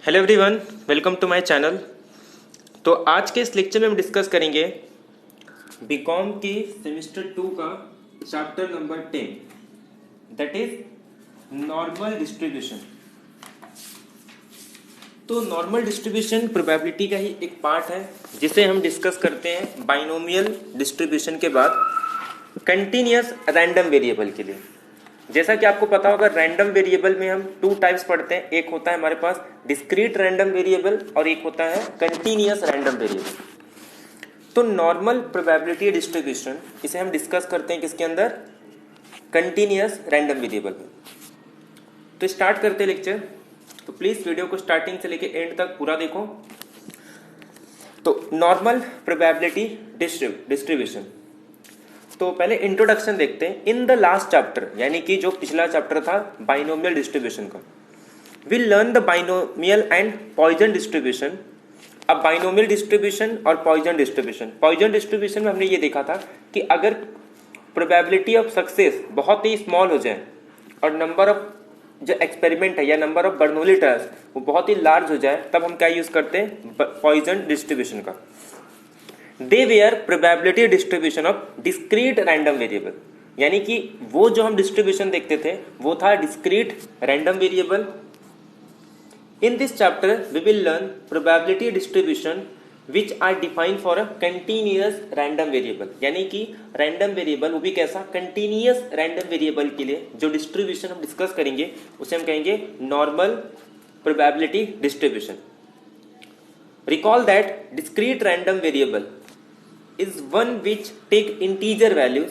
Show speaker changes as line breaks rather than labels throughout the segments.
Hello everyone, welcome to my channel. तो आज के इस लेक्चर में हम डिस्कस करेंगे बीकॉम की सेमेस्टर 2 का chapter number 10, that is normal distribution. तो नॉर्मल डिस्ट्रीब्यूशन प्रोबेबिलिटी का ही एक पार्ट है जिसे हम डिस्कस करते हैं बाइनोमियल डिस्ट्रीब्यूशन के बाद कंटिन्यूअस रैंडम वेरिएबल के लिए। जैसा कि आपको पता होगा, रैंडम वेरिएबल में हम टू टाइप्स पढ़ते हैं। एक होता है हमारे पास डिस्क्रीट रैंडम वेरिएबल और एक होता है कंटिन्यूअस रैंडम वेरिएबल। तो नॉर्मल प्रोबेबिलिटी डिस्ट्रीब्यूशन इसे हम डिस्कस करते हैं किसके अंदर? कंटिन्यूअस रैंडम वेरिएबल में। तो स्टार्ट करते हैं लेक्चर। तो प्लीज वीडियो को स्टार्टिंग से लेके एंड तक पूरा देखो। तो नॉर्मल प्रोबेबिलिटी डिस्ट्रीब्यूशन, तो पहले इंट्रोडक्शन देखते हैं। इन द लास्ट चैप्टर, यानी कि जो पिछला चैप्टर था बाइनोमियल डिस्ट्रीब्यूशन का, we learn the binomial and Poisson distribution. अब बाइनोमियल डिस्ट्रीब्यूशन और पॉइजन डिस्ट्रीब्यूशन। पॉइजन डिस्ट्रीब्यूशन में हमने ये देखा था कि अगर प्रोबेबिलिटी ऑफ सक्सेस बहुत ही स्मॉल हो जाए और नंबर ऑफ जो एक्सपेरिमेंट है या नंबर ऑफ बर्नौली ट्रायल्स वो बहुत ही लार्ज हो जाए, तब हम क्या यूज करते हैं? पॉइजन डिस्ट्रीब्यूशन का। They where probability distribution of discrete random variable, यानी कि वो जो हम डिस्ट्रीब्यूशन देखते थे वो था discrete random variable. In this chapter we will learn probability distribution which are defined for a continuous random variable, यानी कि रैंडम वेरिएबल वो भी कैसा? कंटिन्यूअस रैंडम वेरिएबल के लिए जो डिस्ट्रीब्यूशन हम डिस्कस करेंगे उसे हम कहेंगे normal probability distribution. Recall that discrete random variable is one which take integer values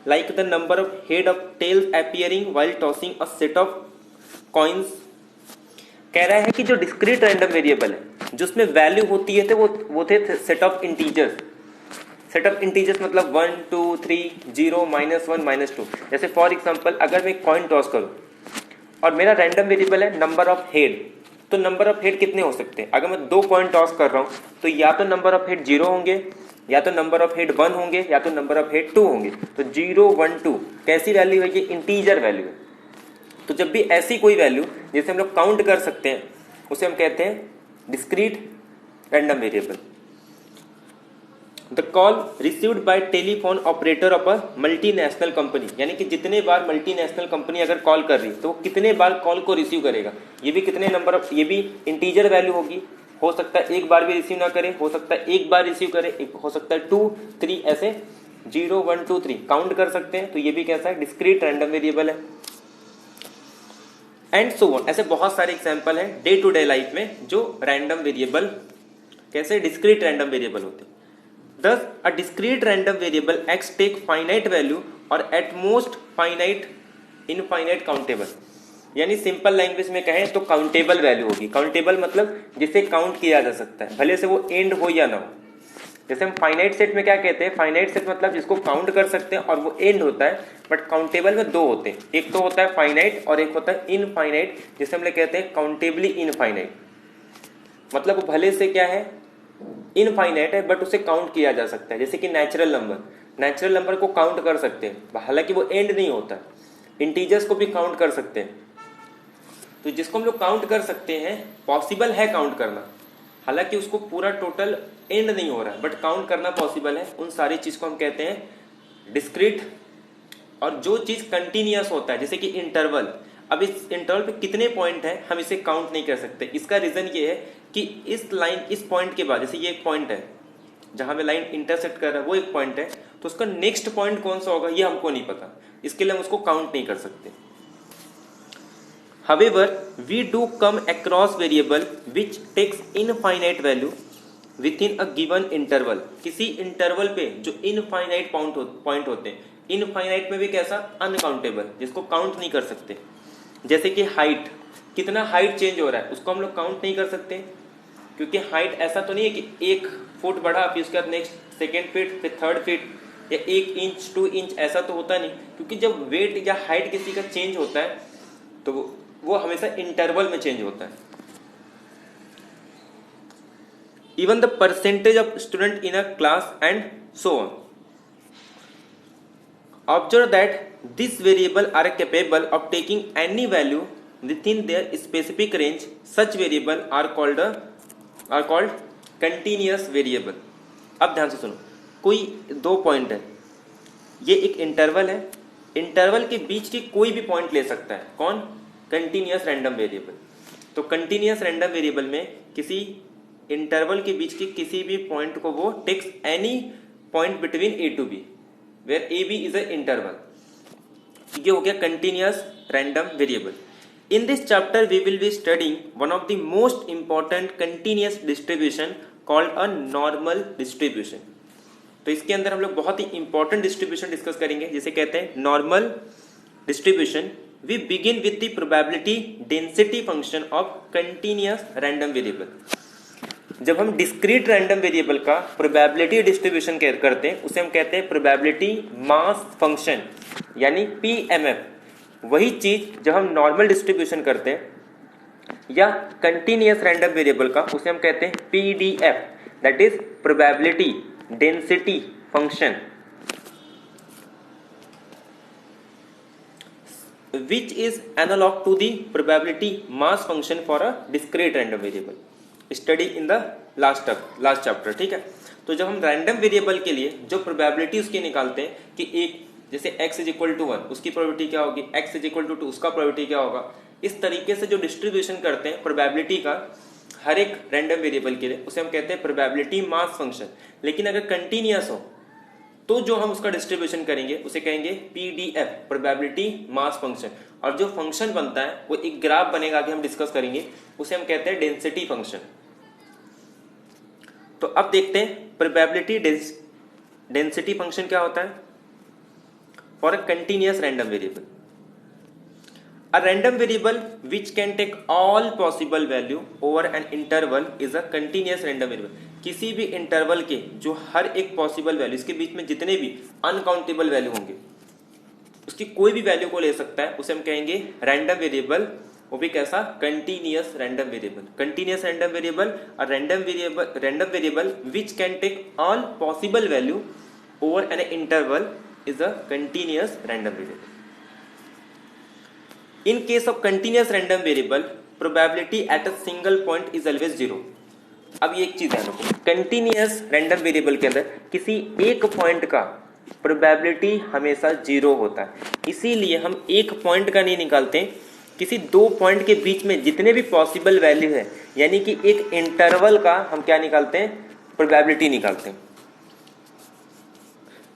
like the number of head of tails appearing while tossing a set of coins। कह रहा है कि जो discrete random variable है जिसमें value होती है वो थे set of integers. Set of integers मतलब 1 2 3 0 -1 -2। जैसे फॉर एग्जांपल अगर मैं कॉइन टॉस करूं और मेरा रैंडम वेरिएबल है नंबर ऑफ हेड, तो नंबर ऑफ हेड कितने हो सकते हैं? अगर मैं 2 कॉइन टॉस कर रहा हूं तो या तो नंबर ऑफ हेड 0 होंगे, या तो नंबर ऑफ हेड 1 होंगे, या तो नंबर ऑफ हेड 2 होंगे। तो 0 1 2 कैसी वैल्यू है? ये इंटीजर वैल्यू है। तो जब भी ऐसी कोई वैल्यू जिसे हम लोग काउंट कर सकते हैं उसे हम कहते हैं discrete random variable. The call received by telephone operator of a multinational company, यानी कि जितने बार मल्टीनेशनल कंपनी अगर कॉल कर रही तो वो कितने बार कॉल को रिसीव करेगा, ये भी कितने नंबर ऑफ, ये भी इंटीजर वैल्यू होगी। हो सकता है एक बार भी रिसीव ना करे, हो सकता है एक बार रिसीव करे, हो सकता है 2 3 ऐसे 0 1 2 3 काउंट कर सकते हैं। तो ये भी कैसा है? डिस्क्रीट रैंडम वेरिएबल है। एंड सो ऑन, ऐसे बहुत सारे एग्जांपल हैं डे टू डे लाइफ में जो रैंडम वेरिएबल कैसे डिस्क्रीट रैंडम वेरिएबल होते हैं। Thus, a discrete random variable x take finite value or at most finite infinite countable, यानी सिंपल लैंग्वेज में कहें तो काउंटेबल वैल्यू होगी। काउंटेबल मतलब जिसे काउंट किया जा सकता है, भले से वो एंड हो या ना हो। जैसे हम फाइनाइट सेट में क्या कहते हैं? फाइनाइट सेट मतलब जिसको काउंट कर सकते हैं और वो एंड होता है। बट काउंटेबल में 2 होते हैं, एक तो होता है फाइनाइट और एक होता है इनफाइनाइट, जिसे हम लोग कहते हैं काउंटेबली इनफाइनाइट। मतलब वो भले से क्या है? इनफाइनाइट है बट उसे काउंट किया जा सकता है। जैसे कि नेचुरल नंबर को काउंट कर सकते हैं, हालांकि वो एंड नहीं होता। इंटीजर्स को भी काउंट कर सकते हैं। तो जिसको हम लोग काउंट कर सकते हैं, पॉसिबल है काउंट करना, हालांकि उसको पूरा टोटल एंड नहीं हो रहा है बट काउंट करना पॉसिबल है, उन सारी चीज को हम कहते हैं डिस्क्रीट। और जो चीज कंटिन्यूअस होता है, जैसे कि इंटरवल, अब इस इंटरवल पे कितने पॉइंट है हम इसे काउंट नहीं कर सकते। इसका रीजन ये है कि इस लाइन, इस पॉइंट के बाद, जैसे ये एक पॉइंट है जहां में लाइन इंटरसेक्ट कर रहा है, वो एक पॉइंट है, तो उसका नेक्स्ट पॉइंट कौन सा होगा ये हमको नहीं पता, इसके लिए हम उसको काउंट नहीं कर सकते। However, we do come across variable which takes infinite value within a given interval। किसी इंटरवल पे जो इनफाइनाइट पॉइंट होते हैं, इनफाइनाइट में भी कैसा? अनकाउंटेबल, जिसको काउंट नहीं कर सकते। जैसे कि हाइट, कितना हाइट चेंज हो रहा है उसको हम लोग काउंट नहीं कर सकते, क्योंकि हाइट ऐसा तो नहीं है कि 1 फुट बढ़ा फिर उसके बाद नेक्स्ट 2nd फीट फिर 3rd फीट या 1 इंच 2 इंच, ऐसा तो होता नहीं। क्योंकि जब वेट या हाइट किसी का चेंज होता है तो वो हमेशा इंटरवल में चेंज होता है। Even the percentage of student in a class and so on. Observe that this variable are capable of taking any value within their specific range, such variable are called continuous variable. अब ध्यान से सुनो, कोई दो point है, ये एक interval है, इंटरवल के बीच की कोई भी पॉइंट ले सकता है, कौन? Continuous random variable. तो कंटिन्यूस रैंडम वेरिएबल में किसी इंटरवल के बीच की किसी भी पॉइंट को वो takes any point between A to B, where A B is a interval. ये हो गया continuous random variable. In this chapter, we will be studying one of the most important continuous distribution called a normal distribution. तो इसके अंदर हम लोग बहुत ही important distribution discuss करेंगे जिसे कहते हैं normal distribution. We begin with the probability density function of continuous random variable. जब हम डिस्क्रीट रैंडम वेरिएबल का प्रोबेबिलिटी डिस्ट्रीब्यूशन करते हैं उसे हम कहते हैं प्रोबेबिलिटी मास फंक्शन, यानी पीएमएफ. वही चीज जब हम नॉर्मल डिस्ट्रीब्यूशन करते हैं या कंटिन्यूस रैंडम वेरिएबल का, उसे हम कहते हैं PDF, that is probability density function, which is analog to the probability mass function for a discrete random variable study in the last chapter. ठीक है. तो जब हम रैंडम वेरिएबल के लिए जो प्रोबेबिलिटी उसकी निकालते हैं कि एक जैसे x इज इक्वल टू 1 उसकी प्रोबेबिलिटी क्या होगी, x इज इक्वल टू 2 उसका प्रोबेबिलिटी क्या होगा, इस तरीके से जो डिस्ट्रीब्यूशन करते हैं प्रोबेबिलिटी का हर एक रैंडम वेरिएबल के लिए, उसे हम कहते हैं प्रोबेबिलिटी मास फंक्शन. लेकिन अगर कंटिन्यूअस हो तो जो हम उसका डिस्ट्रीब्यूशन करेंगे उसे कहेंगे पीडीएफ, प्रोबेबिलिटी मास फंक्शन. और जो फंक्शन बनता है वो एक ग्राफ बनेगा, आगे हम डिस्कस करेंगे, उसे हम कहते हैं डेंसिटी फंक्शन. तो अब देखते हैं प्रोबेबिलिटी डेंसिटी फंक्शन क्या होता है for a continuous random variable. A random variable which can take all possible value over an interval is a continuous random variable. किसी भी इंटरवल के जो हर एक पॉसिबल वैल्यू, इसके बीच में जितने भी अनकाउंटेबल वैल्यू होंगे उसकी कोई भी वैल्यू को ले सकता है, उसे हम कहेंगे रैंडम वेरिएबल. वो भी कैसा? Continuous random variable. Continuous random variable और random variable which can take all possible value over an interval is a continuous random variable. In case of continuous random variable, probability at a single point is always 0. अब ये एक चीज ध्यान रखो, continuous random variable के अंदर किसी एक पॉइंट का प्रोबेबिलिटी हमेशा 0 होता है. इसीलिए हम एक पॉइंट का नहीं निकालते, किसी दो पॉइंट के बीच में जितने भी पॉसिबल वैल्यू है, यानी कि एक इंटरवल का हम क्या निकालते हैं? प्रोबेबिलिटी निकालते हैं.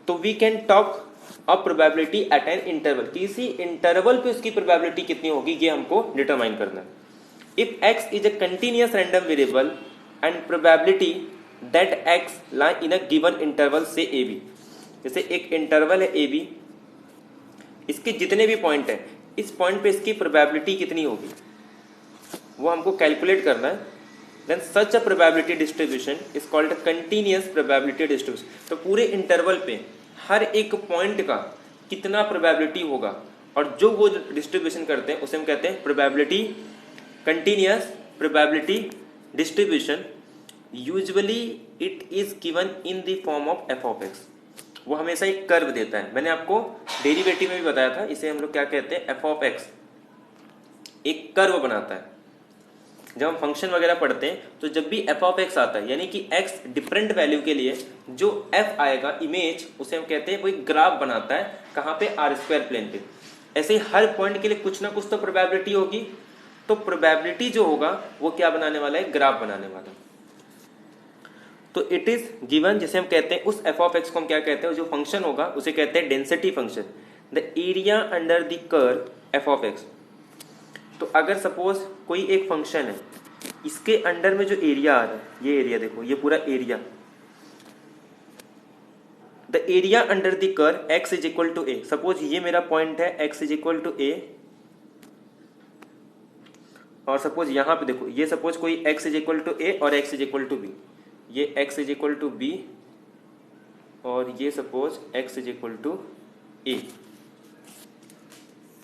तो we can talk of probability at an interval. किसी इंटरवल पे उसकी प्रोबेबिलिटी कितनी होगी ये हमको डिटरमाइन करना है. If x is a continuous random variable and probability that x lie in a given interval से ए बी. जैसे एक इंटरवल है ए बी, इसके जितने भी पॉइंट है, इस पॉइंट पे इसकी प्रोबेबिलिटी कितनी होगी वो हमको कैलकुलेट करना है. Then such a probability distribution is called a continuous probability distribution. तो पूरे इंटरवल पे हर एक पॉइंट का कितना प्रोबेबिलिटी होगा और जो वो डिस्ट्रीब्यूशन करते हैं उसे हम कहते हैं probability continuous probability distribution. Usually it is given in the form of F of x. वो हमेशा एक कर्व देता है. मैंने आपको डेरिवेटिव में भी बताया था, इसे हम लोग क्या कहते हैं? F of x. एक कर्व बनाता है. जब हम फंक्शन वगैरह पढ़ते हैं तो जब भी एफ ऑफ एक्स आता है, यानी कि एक्स डिफरेंट वैल्यू के लिए जो एफ आएगा इमेज, उसे हम कहते हैं वो एक ग्राफ बनाता है. कहाँ पे? आर स्क्वायर प्लेन पे. ऐसे ही हर पॉइंट के लिए कुछ ना कुछ तो प्रोबेबिलिटी होगी. तो प्रोबेबिलिटी जो होगा वो क्या बनाने वाला है? ग्राफ बनाने वाला. तो इट इज गिवन, जिसे हम कहते हैं उस एफ ऑफ एक्स को हम क्या कहते हैं? जो फंक्शन होगा उसे कहते हैं density function. The area under the curve F of X. तो अगर सपोज कोई एक फंक्शन है, इसके अंडर में जो एरिया आ रहा है, ये एरिया देखो, ये पूरा area, the area under the curve x is equal to a. Suppose ये मेरा पॉइंट है, x is equal to a, और सपोज यहां पे देखो, ये सपोज कोई x is equal to a और x is equal to b, ये x is equal to B और ये suppose x is equal to a.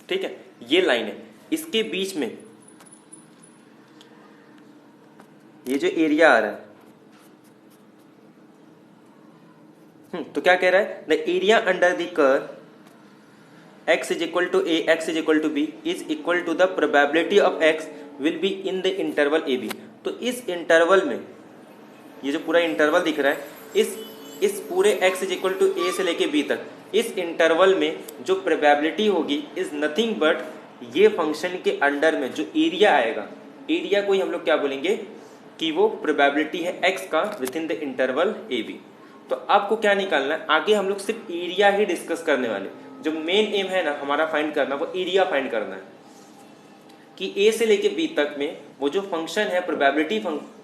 ठीक है, ये लाइन है. इसके बीच में ये जो एरिया आ रहा है, तो क्या कह रहा है? The area under the curve x is equal to a, x is equal to b is equal to the probability of x will be in the interval A B. तो इस इंटरवल में, ये जो पूरा इंटरवल दिख रहा है, इस पूरे x is equal to a से लेके b तक, इस इंटरवल में जो प्रोबेबिलिटी होगी इज नथिंग बट ये फंक्शन के अंडर में जो एरिया आएगा, एरिया को ही हम लोग क्या बोलेंगे कि वो प्रोबेबिलिटी है x का within the interval A B. तो आपको क्या निकालना है, आगे हम लोग सिर्फ एरिया ही डिस्कस करने वाले। जो मेन एम है ना हमारा फाइंड करना, वो एरिया फाइंड करना है कि a से लेके b तक में वो जो फंक्शन है प्रोबेबिलिटी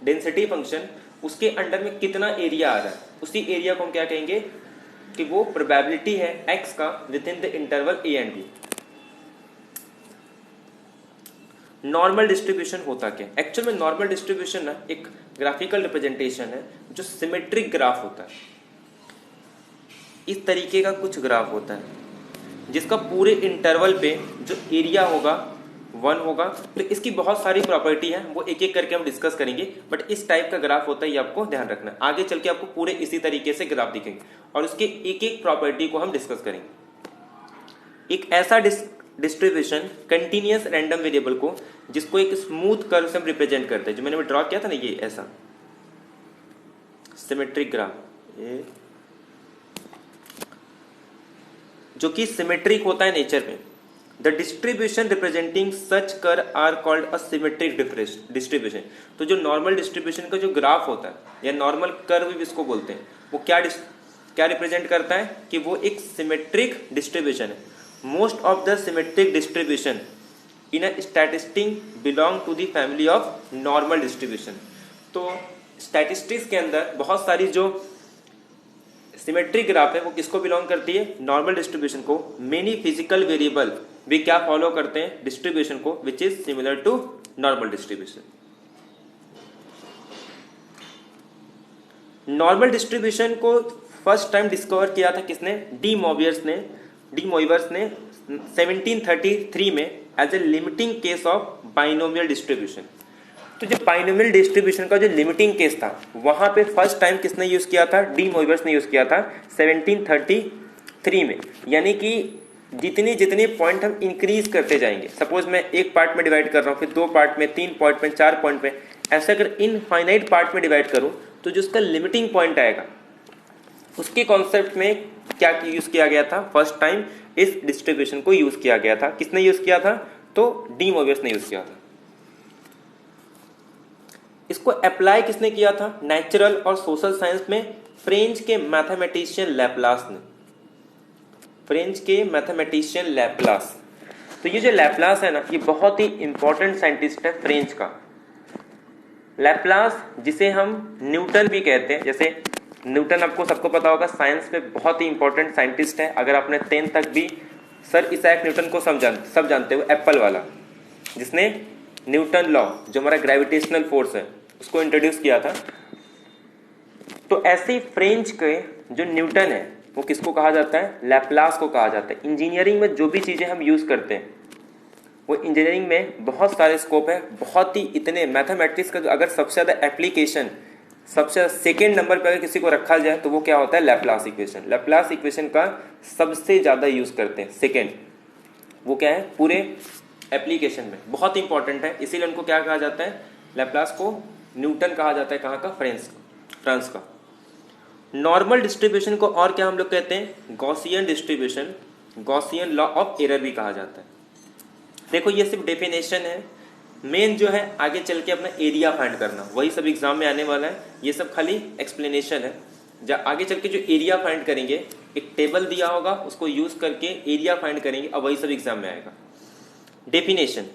डेंसिटी फंक्शन, उसके अंडर में कितना एरिया आ रहा है, उसी एरिया को हम क्या कहेंगे कि वो प्रोबेबिलिटी है x का within the interval a and b। Normal distribution होता क्या? एक्चुअल में नॉर्मल डिस्ट्रीब्यूशन ना एक ग्राफिकल रिप्रेजेंटेशन है जो सिमेट्रिक ग्राफ होता है। इस तरीके का कुछ ग्राफ होता है जिसका पूरे इंटरवल पे जो एरिया होगा 1 होगा। तो इसकी बहुत सारी प्रॉपर्टी है, वो एक एक करके हम डिस्कस करेंगे, बट इस टाइप का ग्राफ होता है, ये आपको ध्यान रखना है। आगे चल के आपको पूरे इसी तरीके से ग्राफ दिखेंगे और उसके एक एक प्रॉपर्टी को हम डिस्कस करेंगे। एक ऐसा डिस्ट्रीब्यूशन कंटिन्यूअस रैंडम वेरिएबल को जिसको एक स्मूथ कर्व से हम रिप्रेजेंट करते हैं, जो मैंने ड्रॉ किया था ना, ये ऐसा सिमेट्रिक ग्राफ, ये जो कि सिमेट्रिक होता है नेचर में। The distribution representing such curve are called a symmetric distribution. तो जो नॉर्मल डिस्ट्रीब्यूशन का जो ग्राफ होता है या नॉर्मल कर्व भी इसको बोलते हैं, वो क्या रिप्रेजेंट करता है कि वो एक सिमेट्रिक डिस्ट्रीब्यूशन है। Most of the symmetric distribution in a statistic belong to the family of normal distribution. तो स्टैटिस्टिक्स के अंदर बहुत सारी जो सिमेट्रिक ग्राफ है वो किसको बिलोंग करती है? नॉर्मल डिस्ट्रीब्यूशन को। मेनी फिजिकल वेरिएबल भी क्या फॉलो करते हैं? डिस्ट्रीब्यूशन को, which is similar to normal distribution. Normal distribution को फर्स्ट टाइम डिस्कवर किया था किसने? डी मोइवर्स ने 1733 में as a limiting case of binomial distribution. तो जो बाइनोमियल डिस्ट्रीब्यूशन का जो लिमिटिंग केस था, वहां पे फर्स्ट टाइम किसने यूज किया था? डी मोइवर्स ने यूज किया था 1733 में। यानी कि जितने जितने पॉइंट हम इंक्रीज करते जाएंगे, सपोज मैं एक पार्ट में डिवाइड कर रहा हूँ, फिर 2 पार्ट में, 3 पॉइंट में, 4 पॉइंट में, ऐसे अगर इनफाइनाइट पार्ट में डिवाइड करूँ तो जो उसका लिमिटिंग पॉइंट आएगा, उसके कॉन्सेप्ट में क्या यूज किया गया था? फर्स्ट टाइम इस डिस्ट्रीब्यूशन को यूज किया गया था। किसने यूज किया था? तो डी मोइवर्स ने यूज किया था। इसको अप्लाई किसने किया था? नेचुरल और सोशल साइंस में फ्रेंच के मैथमेटिशियन लैपलास ने। तो ये जो लैपलास है ना, ये बहुत ही इंपॉर्टेंट साइंटिस्ट है फ्रेंच का। लैपलास, जिसे हम न्यूटन भी कहते हैं, जैसे न्यूटन आपको सबको पता होगा, साइंस में बहुत ही इंपॉर्टेंट साइंटिस्ट है। अगर आपने 10th तक भी सर इसाक न्यूटन को सब जानते हो, एप्पल वाला, जिसने न्यूटन लॉ, जो हमारा ग्रेविटेशनल फोर्स है, उसको इंट्रोड्यूस किया था। तो ऐसे ही फ्रेंच के जो न्यूटन है वो किसको कहा जाता है? लैपलास को कहा जाता है। इंजीनियरिंग में जो भी चीजें हम यूज करते हैं, वो इंजीनियरिंग में बहुत सारे स्कोप है, बहुत ही इतने मैथमेटिक्स का अगर सबसे ज्यादा एप्लीकेशन, सबसे सेकेंड नंबर पर अगर किसी को रखा जाए तो वो क्या होता है? Laplace equation. लैपलास इक्वेशन का सबसे ज्यादा यूज करते हैं, सेकेंड। वो क्या है? पूरे एप्लीकेशन में बहुत इंपॉर्टेंट है, इसीलिए उनको क्या कहा जाता है? लैपलास को न्यूटन कहा जाता है। कहाँ का? फ्रांस का। नॉर्मल डिस्ट्रीब्यूशन को और क्या हम लोग कहते हैं? Gaussian distribution, Gaussian law of error भी कहा जाता है। देखो ये सिर्फ डेफिनेशन है, मेन जो है आगे चल के अपना एरिया फाइंड करना, वही सब एग्जाम में आने वाला है। ये सब खाली एक्सप्लेनेशन है। जब आगे चल के जो एरिया फाइंड करेंगे, एक टेबल दिया होगा, उसको यूज करके एरिया फाइंड करेंगे, अब वही सब एग्जाम में आएगा। Definition: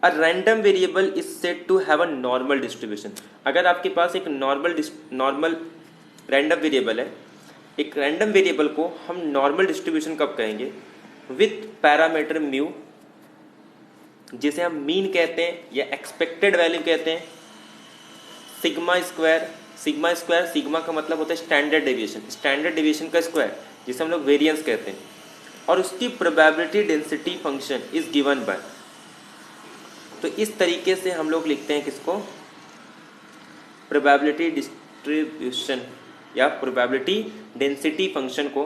a random variable is said to have a normal distribution. अगर आपके पास एक नॉर्मल रैंडम वेरिएबल है, एक रैंडम वेरिएबल को हम नॉर्मल डिस्ट्रीब्यूशन कब कहेंगे? विथ पैरामीटर म्यू, जिसे हम मीन कहते हैं या एक्सपेक्टेड वैल्यू कहते हैं, सिग्मा स्क्वायर सिग्मा का मतलब होता है स्टैंडर्ड डेविएशन का स्क्वायर, जिसे हम लोग वेरिएंस कहते हैं, और उसकी probability density function is given by. तो इस तरीके से हम लोग लिखते हैं किसको? प्रोबेबिलिटी डिस्ट्रीब्यूशन या प्रोबेबिलिटी डेंसिटी फंक्शन को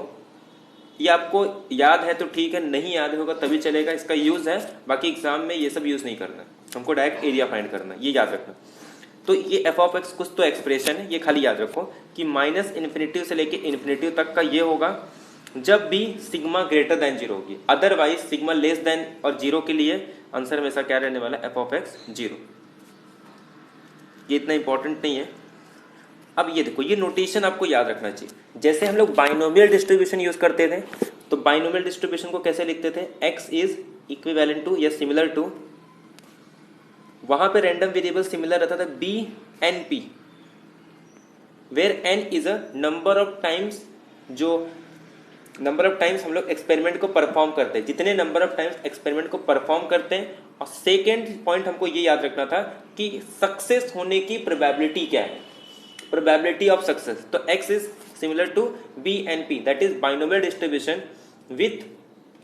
ये आपको याद है तो ठीक है, नहीं याद होगा तभी चलेगा, इसका यूज है, बाकी एग्जाम में ये सब यूज नहीं करना, हमको डायरेक्ट एरिया फाइंड करना, ये याद रखना। तो ये एफ ऑफ एक्स कुछ तो एक्सप्रेशन है, ये खाली याद रखो कि माइनस इन्फिनिटी से लेके इन्फिनिटी तक का ये होगा जब भी सिग्मा ग्रेटर देन जीरो होगी, अदरवाइज सिग्मा लेस देन और जीरो के लिए आंसर हमेशा क्या रहने वाला, एफ ऑफ एक्स जीरो। ये इतना इंपॉर्टेंट नहीं है। अब ये देखो, ये नोटेशन आपको याद रखना चाहिए। जैसे हम लोग बाइनोमियल डिस्ट्रीब्यूशन यूज करते थे, तो बाइनोमियल डिस्ट्रीब्यूशन को कैसे लिखते थे, x इज इक्विवेलेंट टू या सिमिलर टू, वहां पे रैंडम वेरिएबल सिमिलर रहता था b n p, where n is a number of times, जो नंबर ऑफ टाइम्स हम लोग एक्सपेरिमेंट को परफॉर्म करते हैं, जितने नंबर ऑफ टाइम्स एक्सपेरिमेंट को परफॉर्म करते हैं। और सेकेंड पॉइंट हमको ये याद रखना था कि सक्सेस होने की प्रोबेबिलिटी क्या है, प्रोबेबिलिटी ऑफ सक्सेस। तो x is similar to b and p, that is binomial distribution with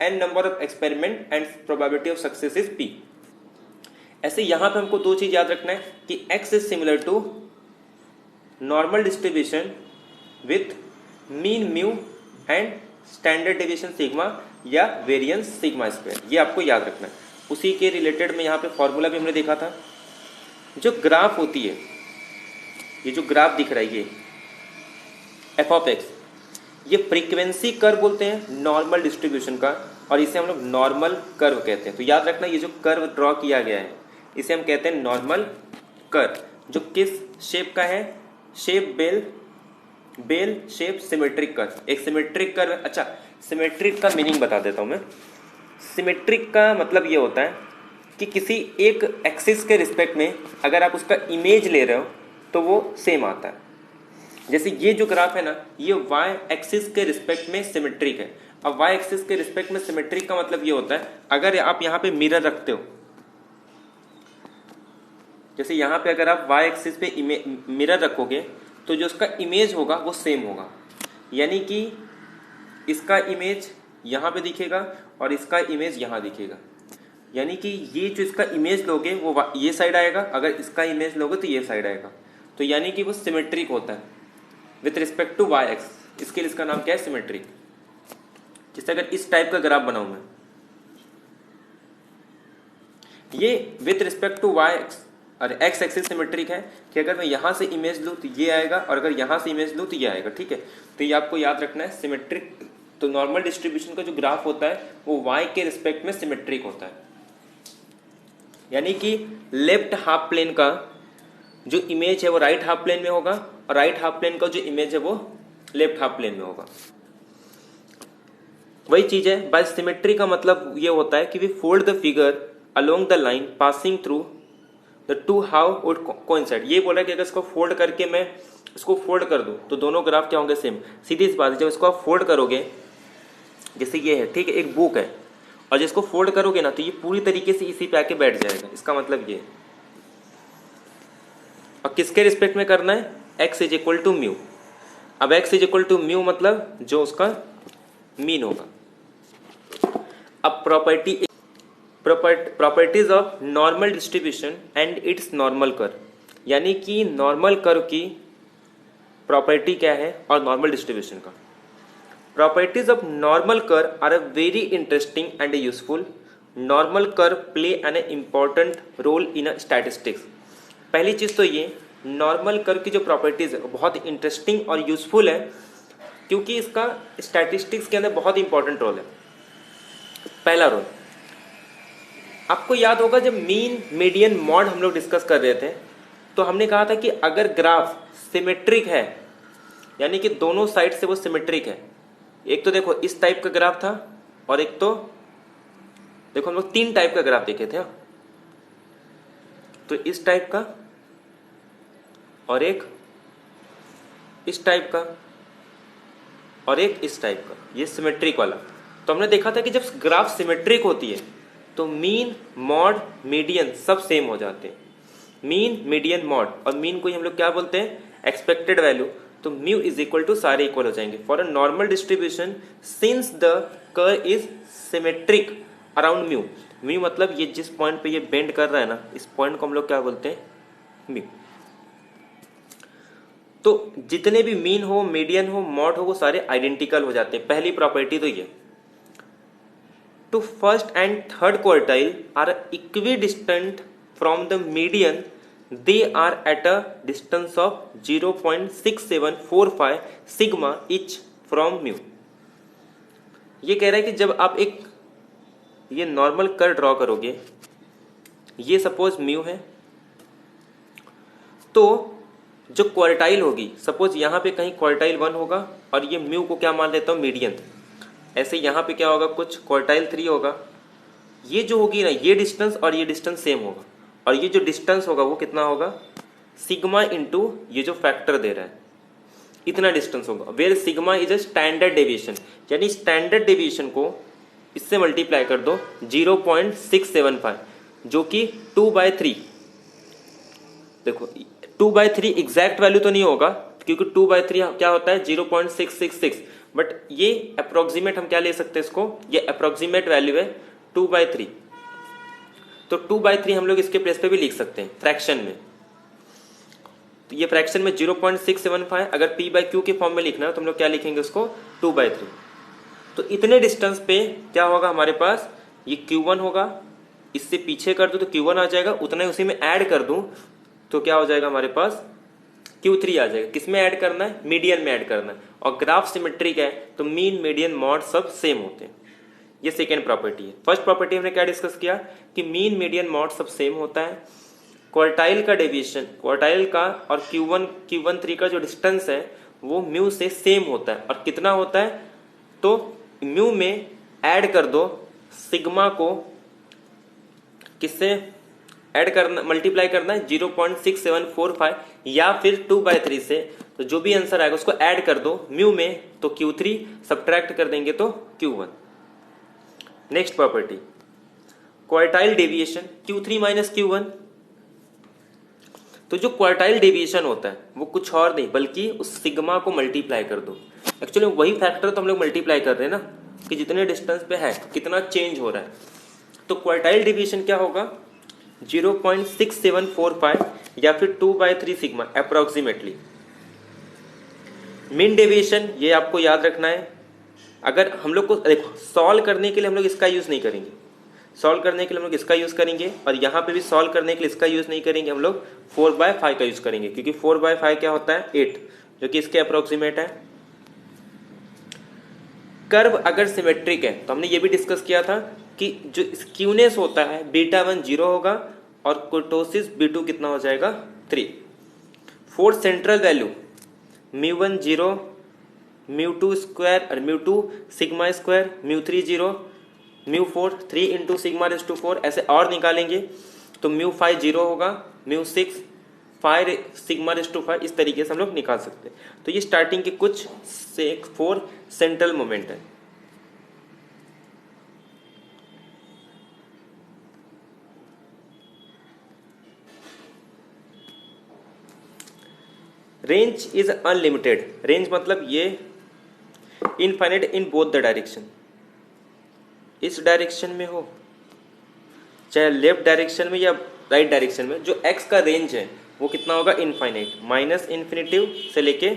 n number of experiment and probability of success is p। ऐसे यहां पे हमको दो चीज याद रखना है कि x is similar to normal distribution with mean mu and standard deviation sigma या वेरिएंस सिग्मा स्क्वायर, ये आपको याद रखना है। उसी के रिलेटेड में यहाँ पे फॉर्मूला भी हमने देखा था। जो ग्राफ होती है, ये जो ग्राफ दिख रहा है ये एफ ऑफ एक्स, ये फ्रीक्वेंसी कर्व बोलते हैं नॉर्मल डिस्ट्रीब्यूशन का, और इसे हम लोग नॉर्मल कर्व कहते हैं। तो याद रखना, ये जो कर्व ड्रॉ किया गया है इसे हम कहते हैं नॉर्मल कर्व, जो किस शेप का है, shape bell shape symmetric curve, एक सिमेट्रिक कर्व। अच्छा, सिमेट्रिक का मीनिंग बता देता हूं मैं। सिमेट्रिक का मतलब ये होता है कि किसी एक एक्सिस के रिस्पेक्ट में अगर आप उसका इमेज ले रहे हो तो वो सेम आता है। जैसे ये जो ग्राफ है ना, ये वाई एक्सिस के रिस्पेक्ट में सिमेट्रिक है। अब वाई एक्सिस के रिस्पेक्ट में सिमेट्रिक का मतलब ये होता है, अगर आप यहाँ पे मिरर रखते हो, जैसे यहाँ पे अगर आप वाई एक्सिस पे मिरर रखोगे तो जो उसका इमेज होगा वो सेम होगा, यानी कि इसका इमेज यहाँ पे दिखेगा और इसका इमेज यहाँ दिखेगा, यानी कि ये जो इसका इमेज लोगे वो ये साइड आएगा, अगर इसका इमेज लोगे तो ये साइड आएगा। तो यानी कि वो सिमेट्रिक होता है with respect to Y X, इसके लिए इसका नाम क्या है, सिमेट्रिक। जैसे अगर इस टाइप का ग्राफ बनाऊं मैं, ये with respect to Y X और एक्स एक्सिस सिमेट्रिक है कि अगर मैं यहां से इमेज लूं तो ये आएगा, और अगर यहां से इमेज लूं तो ये आएगा, ठीक है। तो ये आपको याद रखना है, सिमेट्रिक। तो नॉर्मल डिस्ट्रीब्यूशन का जो ग्राफ होता है वो वाई के रिस्पेक्ट में सिमेट्रिक होता है, यानी कि लेफ्ट हाफ प्लेन का जो इमेज है वो राइट हाफ प्लेन में होगा, और राइट हाफ प्लेन का जो इमेज है वो लेफ्ट हाफ प्लेन में होगा। वही चीज है, बाय सिमेट्री का मतलब ये होता है कि we fold the figure along the line passing through the two हाउ वुड कोइंसाइड। ये बोला कि अगर इसको फोल्ड करके मैं इसको फोल्ड कर दूं तो दोनों ग्राफ क्या होंगे, सेम। सीधी सी बात है, जब इसको आप फोल्ड करोगे, जैसे ये है, ठीक है, एक बुक है, और जिसको फोल्ड करोगे ना तो ये पूरी तरीके से इसी पे आके बैठ जाएगा, इसका मतलब ये। और किसके रिस्पेक्ट में करना है, x is equal to mu. अब x is equal to mu मतलब जो उसका मीन होगा। अब properties of normal distribution and its normal curve, यानी कि नॉर्मल कर्व की प्रॉपर्टी क्या है और नॉर्मल डिस्ट्रीब्यूशन का। Properties of normal curve are a very interesting and useful. Normal curve play an important role in statistics. पहली चीज तो ये, नॉर्मल कर्व की जो प्रॉपर्टीज है वो बहुत इंटरेस्टिंग और यूजफुल है, क्योंकि इसका स्टैटिस्टिक्स के अंदर बहुत इंपॉर्टेंट रोल है। पहला रोल आपको याद होगा, जब मीन मीडियन मॉड हम लोग डिस्कस कर रहे थे तो हमने कहा था कि अगर ग्राफ सिमेट्रिक है, यानी कि दोनों साइड से वो सिमेट्रिक है, एक तो देखो इस टाइप का ग्राफ था, और एक तो देखो हम लोग तीन टाइप का ग्राफ देखे थे, तो इस टाइप का और एक इस टाइप का और एक इस टाइप का, ये सिमेट्रिक वाला। तो हमने देखा था कि जब ग्राफ सिमेट्रिक होती है तो मीन मॉड मीडियन सब सेम हो जाते हैं। मीन मीडियन मॉड, और मीन को ही हम लोग क्या बोलते हैं, एक्सपेक्टेड वैल्यू। तो म्यू इज इक्वल टू सारे इक्वल हो जाएंगे for a normal distribution since the curve is symmetric around mu. Mu मतलब ये जिस पॉइंट पे ये बेंड कर रहा है ना, इस पॉइंट को हम लोग क्या बोलते हैं, म्यू। तो जितने भी मीन हो, मीडियन हो, मॉड हो, वो सारे आइडेंटिकल हो जाते हैं। पहली प्रॉपर्टी तो ये। Two first and third quartile are equidistant from the median, they are at a distance of 0.6745 sigma each from mu. ये कह रहा है कि जब आप एक ये नॉर्मल कर्व ड्रॉ करोगे, ये सपोज म्यू है, तो जो क्वार्टाइल होगी, सपोज यहाँ पे कहीं क्वार्टाइल 1 होगा और ये म्यू को क्या मान लेता हूँ, मीडियन। ऐसे यहाँ पे क्या होगा, कुछ क्वार्टाइल 3 होगा। ये जो होगी ना, ये डिस्टेंस और ये डिस्टेंस सेम होगा, और ये जो डिस्टेंस होगा वो कितना होगा, सिग्मा इंटू ये जो फैक्टर दे रहा है, इतना डिस्टेंस होगा। Where sigma is a standard deviation, यानी स्टैंडर्ड डेविएशन को इससे मल्टीप्लाई कर दो 0.675, जो कि 2/3। देखो 2/3 एग्जैक्ट वैल्यू तो नहीं होगा, क्योंकि 2/3 क्या होता है 0.666, बट ये अप्रोक्सीमेट हम क्या ले सकते हैं इसको, ये अप्रोक्सीमेट वैल्यू है 2/3। तो 2/3 हम लोग इसके प्लेस पे भी लिख सकते हैं फ्रैक्शन में। तो ये फ्रैक्शन में 0.675, अगर p/q के फॉर्म में लिखना है तो हम लोग क्या लिखेंगे उसको, 2/3। तो इतने डिस्टेंस पे क्या होगा हमारे पास, ये q1 होगा, इससे पीछे कर दूं तो q1 आ जाएगा, उतना ही उसी में ऐड कर दूं तो क्या हो जाएगा हमारे पास, Q3 आ जाएगा। किसमें ऐड करना है, मीडियन में ऐड करना है। और ग्राफ सिमेट्रिक है तो मीन, मीडियन, मॉड सब सेम होते हैं। ये सेकेंड प्रॉपर्टी है। फर्स्ट प्रॉपर्टी हमने क्या डिस्कस किया कि मीन, मीडियन, मॉड सब सेम होता है। क्वार्टाइल का डेविएशन, क्वार्टाइल का और Q1 का जो डिस्टेंस है वो म्यू से सेम होता है। और कितना होता है, तो म्यू में ऐड कर दो सिग्मा को, किससे ऐड करना, मल्टीप्लाई करना है 0.6745 या फिर 2/3 से। तो जो भी आंसर आएगा उसको ऐड कर दो म्यू में, तो Q3 सब्ट्रैक्ट कर देंगे तो Q1। Next property, quartile deviation Q3 minus Q1। तो जो क्वार्टाइल डेविएशन होता है वो कुछ और नहीं बल्कि उस सिग्मा को मल्टीप्लाई कर दो। एक्चुअली वही फैक्टर तो हम लोग मल्टीप्लाई कर रहे हैं ना, कि जितने डिस्टेंस पे है कितना चेंज हो रहा है। तो क्वार्टाइल डेविएशन क्या होगा, 0.6745 या फिर 2/3 सिग्मा अप्रोक्सीमेटली। मीन डेविएशन ये आपको याद रखना है। अगर हम लोग को देखो सॉल्व करने के लिए हम लोग इसका यूज नहीं करेंगे, सॉल्व करने के लिए हम लोग इसका यूज करेंगे, और यहाँ पे भी सॉल्व करने के लिए इसका यूज नहीं करेंगे, हम लोग 4/5 का यूज करेंगे, क्योंकि 4/5 क्या होता है 8, जो कि इसके अप्रोक्सीमेट है। कर्व अगर सिमेट्रिक है तो हमने ये भी डिस्कस किया था कि जो स्क्यूनेस होता है β1 0 होगा और कुर्टोसिस B2 कितना हो जाएगा 3। फोर्थ सेंट्रल वैल्यू μ1 0, μ2 स्क्वायर और μ2 sigma square, μ3 0, μ4 3 into sigma raise to 4, ऐसे और निकालेंगे तो μ5 0 होगा, μ6 5 सिग्मा रेज़ टू 5, इस तरीके से हम लोग निकाल सकते हैं। तो ये स्टार्टिंग के कुछ से 4 सेंट्रल मोमेंट है। रेंज इज अनलिमिटेड, रेंज मतलब ये infinite in both the direction. इस डायरेक्शन में हो चाहे लेफ्ट डायरेक्शन में या राइट डायरेक्शन में, जो x का रेंज है वो कितना होगा इनफाइनाइट, माइनस इन्फिनिटिव से लेके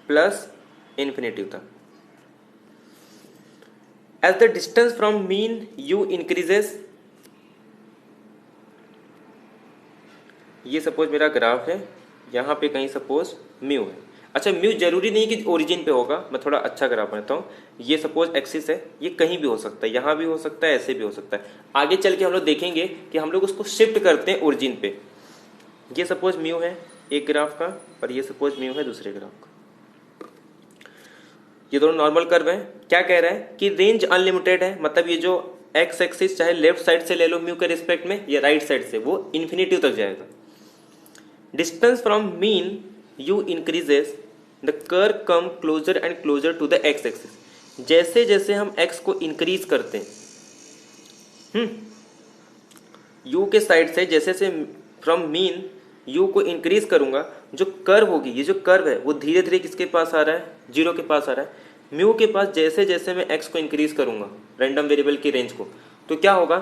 प्लस इन्फिनिटिव तक। As the distance from mean u increases, ये सपोज मेरा ग्राफ है, यहाँ पे कहीं सपोज म्यू है। अच्छा म्यू जरूरी नहीं कि ओरिजिन पे होगा, मैं थोड़ा अच्छा ग्राफ बनाता हूँ। ये सपोज एक्सिस है, ये कहीं भी हो सकता है, यहाँ भी हो सकता है, ऐसे भी हो सकता है। आगे चल के हम लोग देखेंगे कि हम लोग उसको शिफ्ट करते हैं ओरिजिन पे। ये सपोज म्यू है एक ग्राफ का, और ये सपोज म्यू है दूसरे ग्राफ का। ये दोनों नॉर्मल कर्व है। क्या कह रहा है कि रेंज अनलिमिटेड है, मतलब ये जो एक्स एक्सिस चाहे लेफ्ट साइड से ले लो म्यू के रिस्पेक्ट में या राइट साइड से, वो इन्फिनिटी तक जाएगा। Distance from mean u increases, the curve come closer and closer to the x axis। जैसे जैसे हम x को इंक्रीज करते हैं u के साइड से, जैसे से फ्रॉम मीन u को इंक्रीज करूंगा, जो कर्व होगी, ये जो कर्व है वो धीरे धीरे किसके पास आ रहा है, 0 के पास आ रहा है। म्यू के पास जैसे जैसे मैं x को इंक्रीज करूंगा रैंडम वेरिएबल की रेंज को, तो क्या होगा,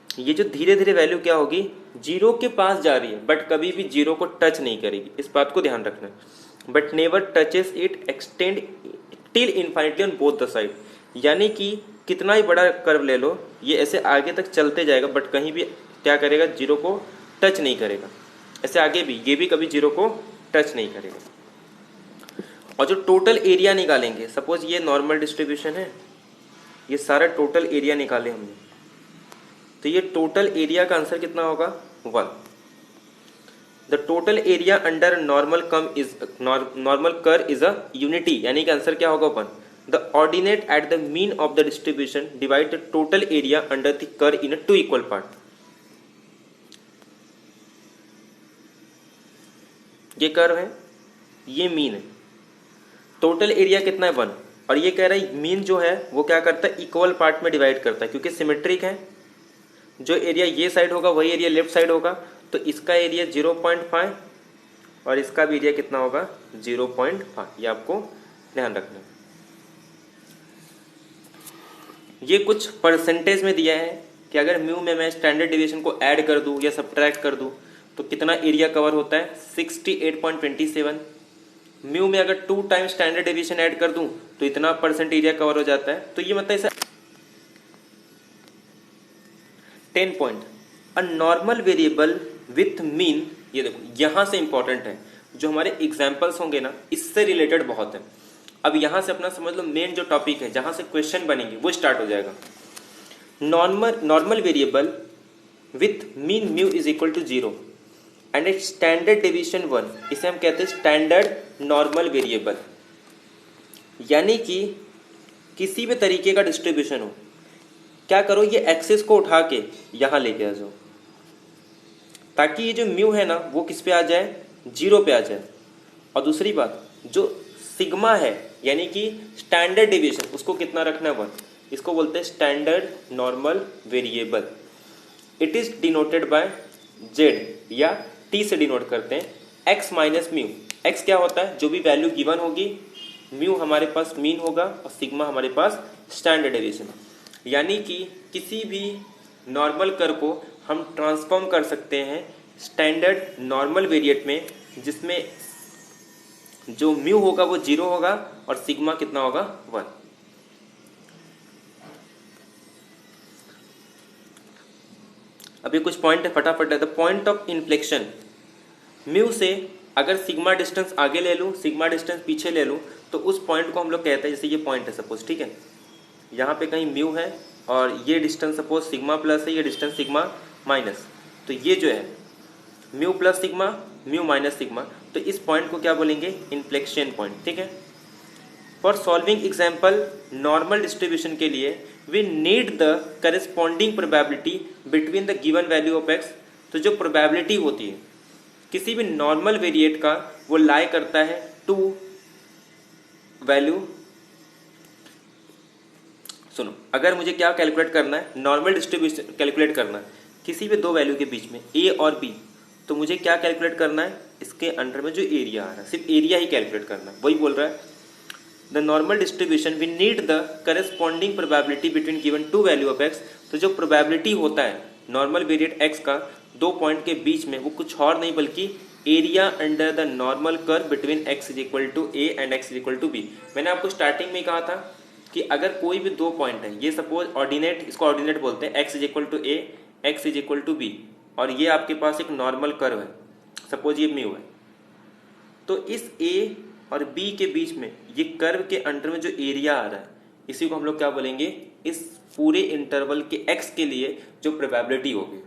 ये जो धीरे धीरे वैल्यू क्या होगी 0 के पास जा रही है, बट कभी भी 0 को टच नहीं करेगी। इस बात को ध्यान रखना है। But never touches it extend till infinitely on both the side. यानी कि कितना ही बड़ा कर्व ले लो, ये ऐसे आगे तक चलते जाएगा बट कहीं भी क्या करेगा, जीरो को टच नहीं करेगा। ऐसे आगे भी ये भी कभी जीरो को टच नहीं करेगा। और जो टोटल एरिया निकालेंगे, सपोज ये नॉर्मल डिस्ट्रीब्यूशन है, ये सारा टोटल एरिया निकाले हमने, तो ये टोटल एरिया का आंसर कितना होगा, 1। The total area under normal curve is a unity, यानी कि आंसर क्या होगा, 1। The ordinate at the mean of the distribution divide the total area under the curve in 2 equal part. ये curve है, ये मीन है, टोटल एरिया कितना है, 1। और ये कह रहा है मीन जो है वो क्या करता है, इक्वल पार्ट में डिवाइड करता है, क्योंकि सिमेट्रिक है। जो एरिया ये साइड होगा वही एरिया लेफ्ट साइड होगा, तो इसका एरिया 0.5 और इसका भी एरिया कितना होगा, 0.5। ये आपको ध्यान रखना है। ये कुछ परसेंटेज में दिया है कि अगर म्यू में मैं स्टैंडर्ड डिविएशन को ऐड कर दूं या सब्ट्रैक्ट कर दूं तो कितना एरिया कवर होता है, 68.27। म्यू में अगर 2 टाइम्स स्टैंडर्ड डिविएशन ऐड कर दूं तो इतना परसेंट एरिया कवर हो जाता है। तो ये मतलब ऐसा 10 point a normal variable with mean. ये देखो यहां से इंपॉर्टेंट है, जो हमारे एग्जाम्पल्स होंगे ना इससे रिलेटेड बहुत है। अब यहां से अपना समझ लो मेन जो टॉपिक है जहां से क्वेश्चन बनेंगे वो स्टार्ट हो जाएगा। Normal variable with mean mu is equal to 0 and a standard deviation 1, इसे हम कहते हैं स्टैंडर्ड नॉर्मल वेरिएबल। यानी कि किसी भी तरीके का डिस्ट्रीब्यूशन हो, क्या करो, ये एक्सिस को उठा के यहां लेके आ जाओ, ताकि ये जो म्यू है ना वो किस पे आ जाए, 0 पे आ जाए। और दूसरी बात, जो सिग्मा है यानी कि स्टैंडर्ड डेविएशन, उसको कितना रखना है, 1। इसको बोलते हैं standard normal variable. It is denoted by Z या टी से डिनोट करते हैं। एक्स माइनस म्यू, एक्स क्या होता है, जो भी वैल्यू गिवन होगी, म्यू हमारे पास मीन होगा और सिग्मा हमारे पास स्टैंडर्ड डेविएशन। यानी कि किसी भी नॉर्मल कर्व को हम ट्रांसफॉर्म कर सकते हैं स्टैंडर्ड नॉर्मल वेरिएट में, जिसमें जो म्यू होगा वो 0 होगा और सिग्मा कितना होगा, 1। अभी कुछ पॉइंट है फटाफट है। The point of inflection, mu से अगर सिग्मा डिस्टेंस आगे ले लूँ, सिग्मा डिस्टेंस पीछे ले लूँ, तो उस पॉइंट को हम लोग कहते हैं, जैसे ये पॉइंट है सपोज, ठीक है, यहाँ पे कहीं म्यू है और ये डिस्टेंस सपोज सिग्मा प्लस है, ये डिस्टेंस सिग्मा माइनस, तो ये जो है mu plus sigma, mu minus sigma, तो इस पॉइंट को क्या बोलेंगे, इन्फ्लेक्शन पॉइंट, ठीक है। For solving example normal distribution के लिए we need the corresponding probability between the given value of X. तो जो प्रोबेबिलिटी होती है किसी भी नॉर्मल वेरिएट का, वो लाई करता है 2 वैल्यू। सुनो, अगर मुझे क्या कैलकुलेट करना है, नॉर्मल डिस्ट्रीब्यूशन कैलकुलेट करना है किसी भी 2 वैल्यू के बीच में ए और बी, तो मुझे क्या कैलकुलेट करना है, इसके अंडर में जो एरिया आ रहा है, सिर्फ एरिया ही कैलकुलेट करना है। वही बोल रहा है, the normal distribution we need the corresponding probability between given 2 value of X. तो जो प्रोबेबिलिटी होता है नॉर्मल वेरिएट एक्स का 2 पॉइंट के बीच में, वो कुछ और नहीं बल्कि area under the normal curve between x is equal to A and X is equal to B. मैंने आपको स्टार्टिंग में कहा था कि अगर कोई भी 2 पॉइंट है, ये सपोज ऑर्डिनेट, इसको ऑर्डिनेट बोलते हैं, X is equal to A, X is equal to B, और ये आपके पास एक नॉर्मल कर्व है, सपोज ये म्यू है, तो इस ए और बी के बीच में ये कर्व के अंडर में जो एरिया आ रहा है, इसी को हम लोग क्या बोलेंगे, इस पूरे इंटरवल के एक्स के लिए जो प्रोबेबिलिटी होगी।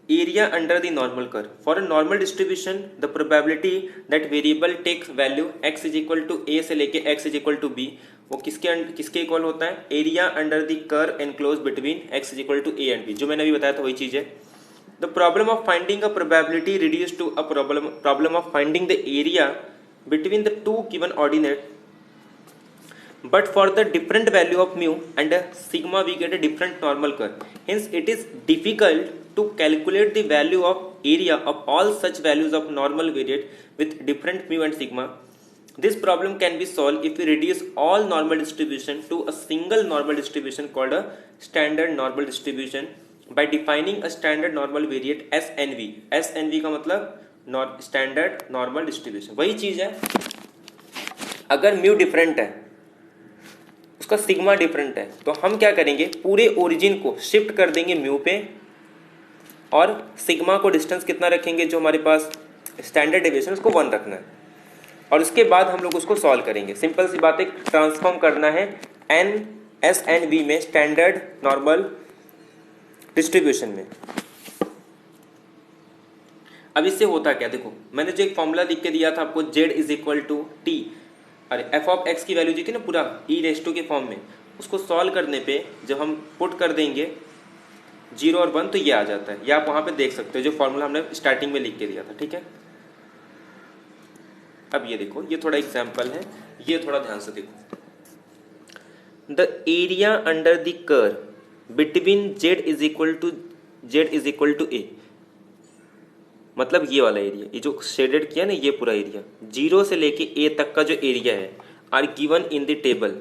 Area under the normal curve for a normal distribution, the probability that variable takes value x is equal to a से लेके x is equal to b, वो किसके इक्वल होता है, area under the curve enclose between x is equal to A and b. जो मैंने अभी बताया था वही चीज है। The problem of finding a probability reduce to a problem of finding the area between the 2 given ordinate, but for the different value of mu and sigma we get a different normal curve. Hence it is difficult to calculate the value of area of all such values of normal variate with different mu and sigma. This problem can be solved if we reduce all normal distribution to a single normal distribution called a standard normal distribution, bye defining a standard normal variate SNV। SNV का मतलब standard normal distribution. वही चीज है, अगर mu different है, उसका sigma different है, तो हम क्या करेंगे, पूरे ओरिजिन को शिफ्ट कर देंगे म्यू पे, और सिग्मा को डिस्टेंस कितना रखेंगे, जो हमारे पास स्टैंडर्ड डेविएशन उसको 1 रखना है, और उसके बाद हम लोग उसको सॉल्व करेंगे। सिंपल सी बात है, ट्रांसफॉर्म करना है SNV में, स्टैंडर्ड नॉर्मल डिस्ट्रीब्यूशन में। अब इससे होता क्या, देखो मैंने जो एक फॉर्मूला लिख के दिया था आपको, Z is equal to T, अरे f ऑफ x की वैल्यू दी थी ना पूरा e⁻² के फॉर्म में, उसको सॉल्व करने पे जब हम पुट कर देंगे 0 और 1 तो ये आ जाता है। ये आप वहां पे देख सकते हो, जो फॉर्मूला हमने स्टार्टिंग में लिख के दिया था, ठीक है। अब ये देखो, ये थोड़ा एग्जाम्पल है, ये थोड़ा ध्यान से देखो। The area under the curve between Z is equal to A, मतलब ये वाला एरिया, ये जो शेडेड किया ना, ये पूरा एरिया 0 से लेके A तक का जो एरिया है, are given in the table.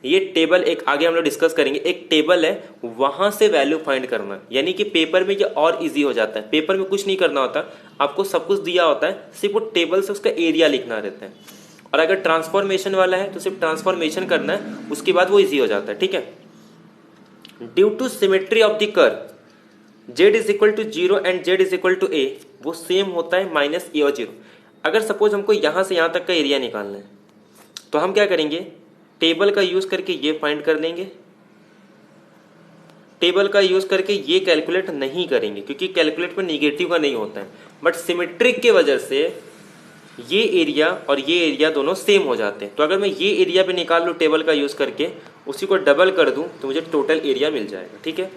ये टेबल एक आगे हम लोग डिस्कस करेंगे, एक टेबल है, वहां से वैल्यू फाइंड करना। यानी कि पेपर में ये और इजी हो जाता है, पेपर में कुछ नहीं करना होता, आपको सब कुछ दिया होता है, सिर्फ वो टेबल से उसका एरिया लिखना रहता है। और अगर ट्रांसफॉर्मेशन वाला है तो सिर्फ ट्रांसफॉर्मेशन करना है, उसके बाद वो इजी हो जाता है, ठीक है। Due to symmetry of the curve Z is equal to 0 and Z is equal to A, वो सेम होता है -A और 0। अगर सपोज हमको यहां से यहां तक का एरिया निकालना है, तो हम क्या करेंगे, टेबल का यूज करके ये फाइंड कर लेंगे। टेबल का यूज करके ये कैलकुलेट नहीं करेंगे, क्योंकि कैलकुलेट में निगेटिव का नहीं होता है, बट सिमेट्रिक के वजह से ये एरिया और ये एरिया दोनों सेम हो जाते हैं। तो अगर मैं ये एरिया पे निकाल लूँ टेबल का यूज करके, उसी को डबल कर दूं, तो मुझे टोटल एरिया मिल जाएगा, ठीक है।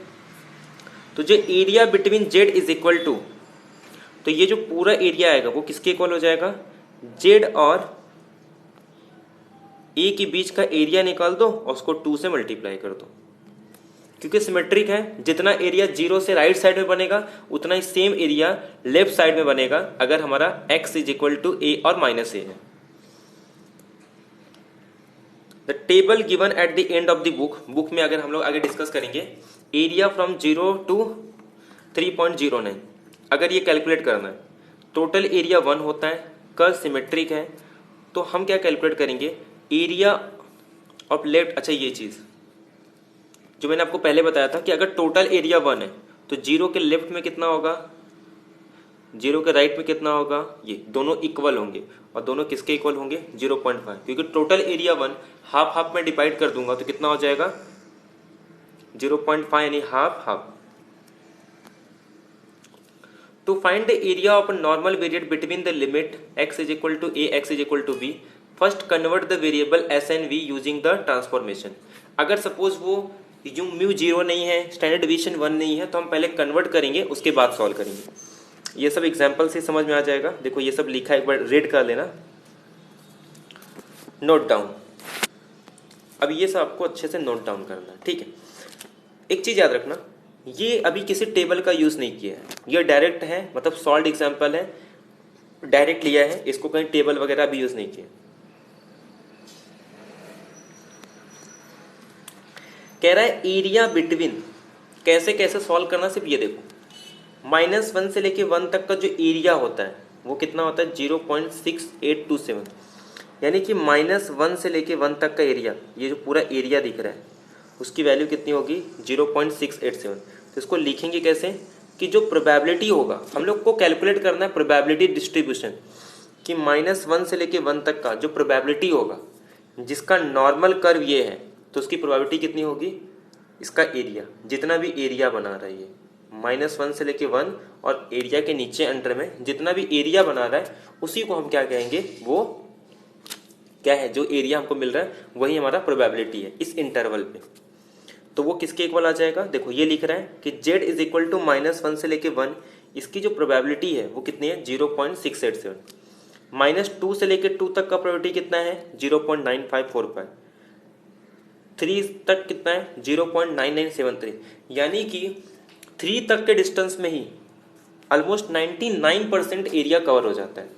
तो जो area between Z is equal to, तो ये जो पूरा एरिया आएगा वो किसके इक्वल हो जाएगा, Z और A के बीच का एरिया निकाल दो और उसको 2 से मल्टीप्लाई कर दो, क्योंकि सिमेट्रिक है। जितना एरिया 0 से राइट साइड में बनेगा, उतना ही सेम एरिया लेफ्ट साइड में बनेगा अगर हमारा x is equal to A और -A है। The table given at the end of the book में अगर हम लोग आगे डिस्कस करेंगे, एरिया फ्रॉम 0 टू 3.09, अगर ये कैलकुलेट करना है, टोटल एरिया 1 होता है, कर्व सिमेट्रिक है, तो हम क्या कैलकुलेट करेंगे, एरिया ऑफ लेफ्ट। अच्छा, ये चीज़ जो मैंने आपको पहले बताया था कि अगर टोटल एरिया 1 है तो 0 के लेफ्ट में कितना होगा, 0 के राइट में कितना होगा, ये दोनों इक्वल होंगे, और दोनों किसके इक्वल होंगे, 0.5, क्योंकि टोटल एरिया 1 हाफ हाफ में डिवाइड कर दूंगा तो कितना हो जाएगा, 0.5 यानी half half. To find the area of a normal variate between the limit x is equal to A, x is equal to B, first convert the variable S and V using the transformation। अगर suppose वो you mu 0 नहीं है, standard division 1 नहीं है, तो हम पहले convert करेंगे, उसके बाद सॉल्व करेंगे। ये सब एग्जाम्पल से समझ में आ जाएगा। देखो ये सब लिखा है, एक बार रीड कर लेना, नोट डाउन। अब ये सब आपको अच्छे से नोट डाउन करना है, ठीक है। एक चीज याद रखना, ये अभी किसी टेबल का यूज नहीं किया है, ये डायरेक्ट है, मतलब सॉल्व एग्जांपल है, डायरेक्ट लिया है, इसको कहीं टेबल वगैरह भी यूज नहीं किया। कह रहा है एरिया बिटवीन, कैसे कैसे सॉल्व करना, सिर्फ ये देखो, -1 से लेके 1 तक का जो एरिया होता है वो कितना होता है, 0.6827, यानी कि -1 से लेके 1 तक का एरिया, ये जो पूरा एरिया दिख रहा है उसकी वैल्यू कितनी होगी, 0.687। तो इसको लिखेंगे कैसे, कि जो प्रोबेबिलिटी होगा, हम लोग को कैलकुलेट करना है प्रोबेबिलिटी डिस्ट्रीब्यूशन, कि -1 से लेके 1 तक का जो प्रोबेबिलिटी होगा, जिसका नॉर्मल कर्व ये है, तो उसकी प्रोबेबिलिटी कितनी होगी, इसका एरिया, जितना भी एरिया बना रहा है ये, -1 से लेके 1 और एरिया के नीचे अंडर में जितना भी एरिया बना रहा है, उसी को हम क्या कहेंगे, वो क्या है, जो एरिया हमको मिल रहा है वही हमारा प्रोबेबिलिटी है इस इंटरवल पे। तो वो किसके इक्वल आ जाएगा, देखो ये लिख रहा है कि Z इज इक्वल टू -1 से लेके 1, इसकी जो प्रोबेबिलिटी है वो कितनी है, 0.687। -2 से लेके 2 तक का प्रोबेबिलिटी कितना है, 0.9545। 3 तक कितना है, 0.9973, यानी कि 3 तक के डिस्टेंस में ही ऑलमोस्ट 99% एरिया कवर हो जाता है।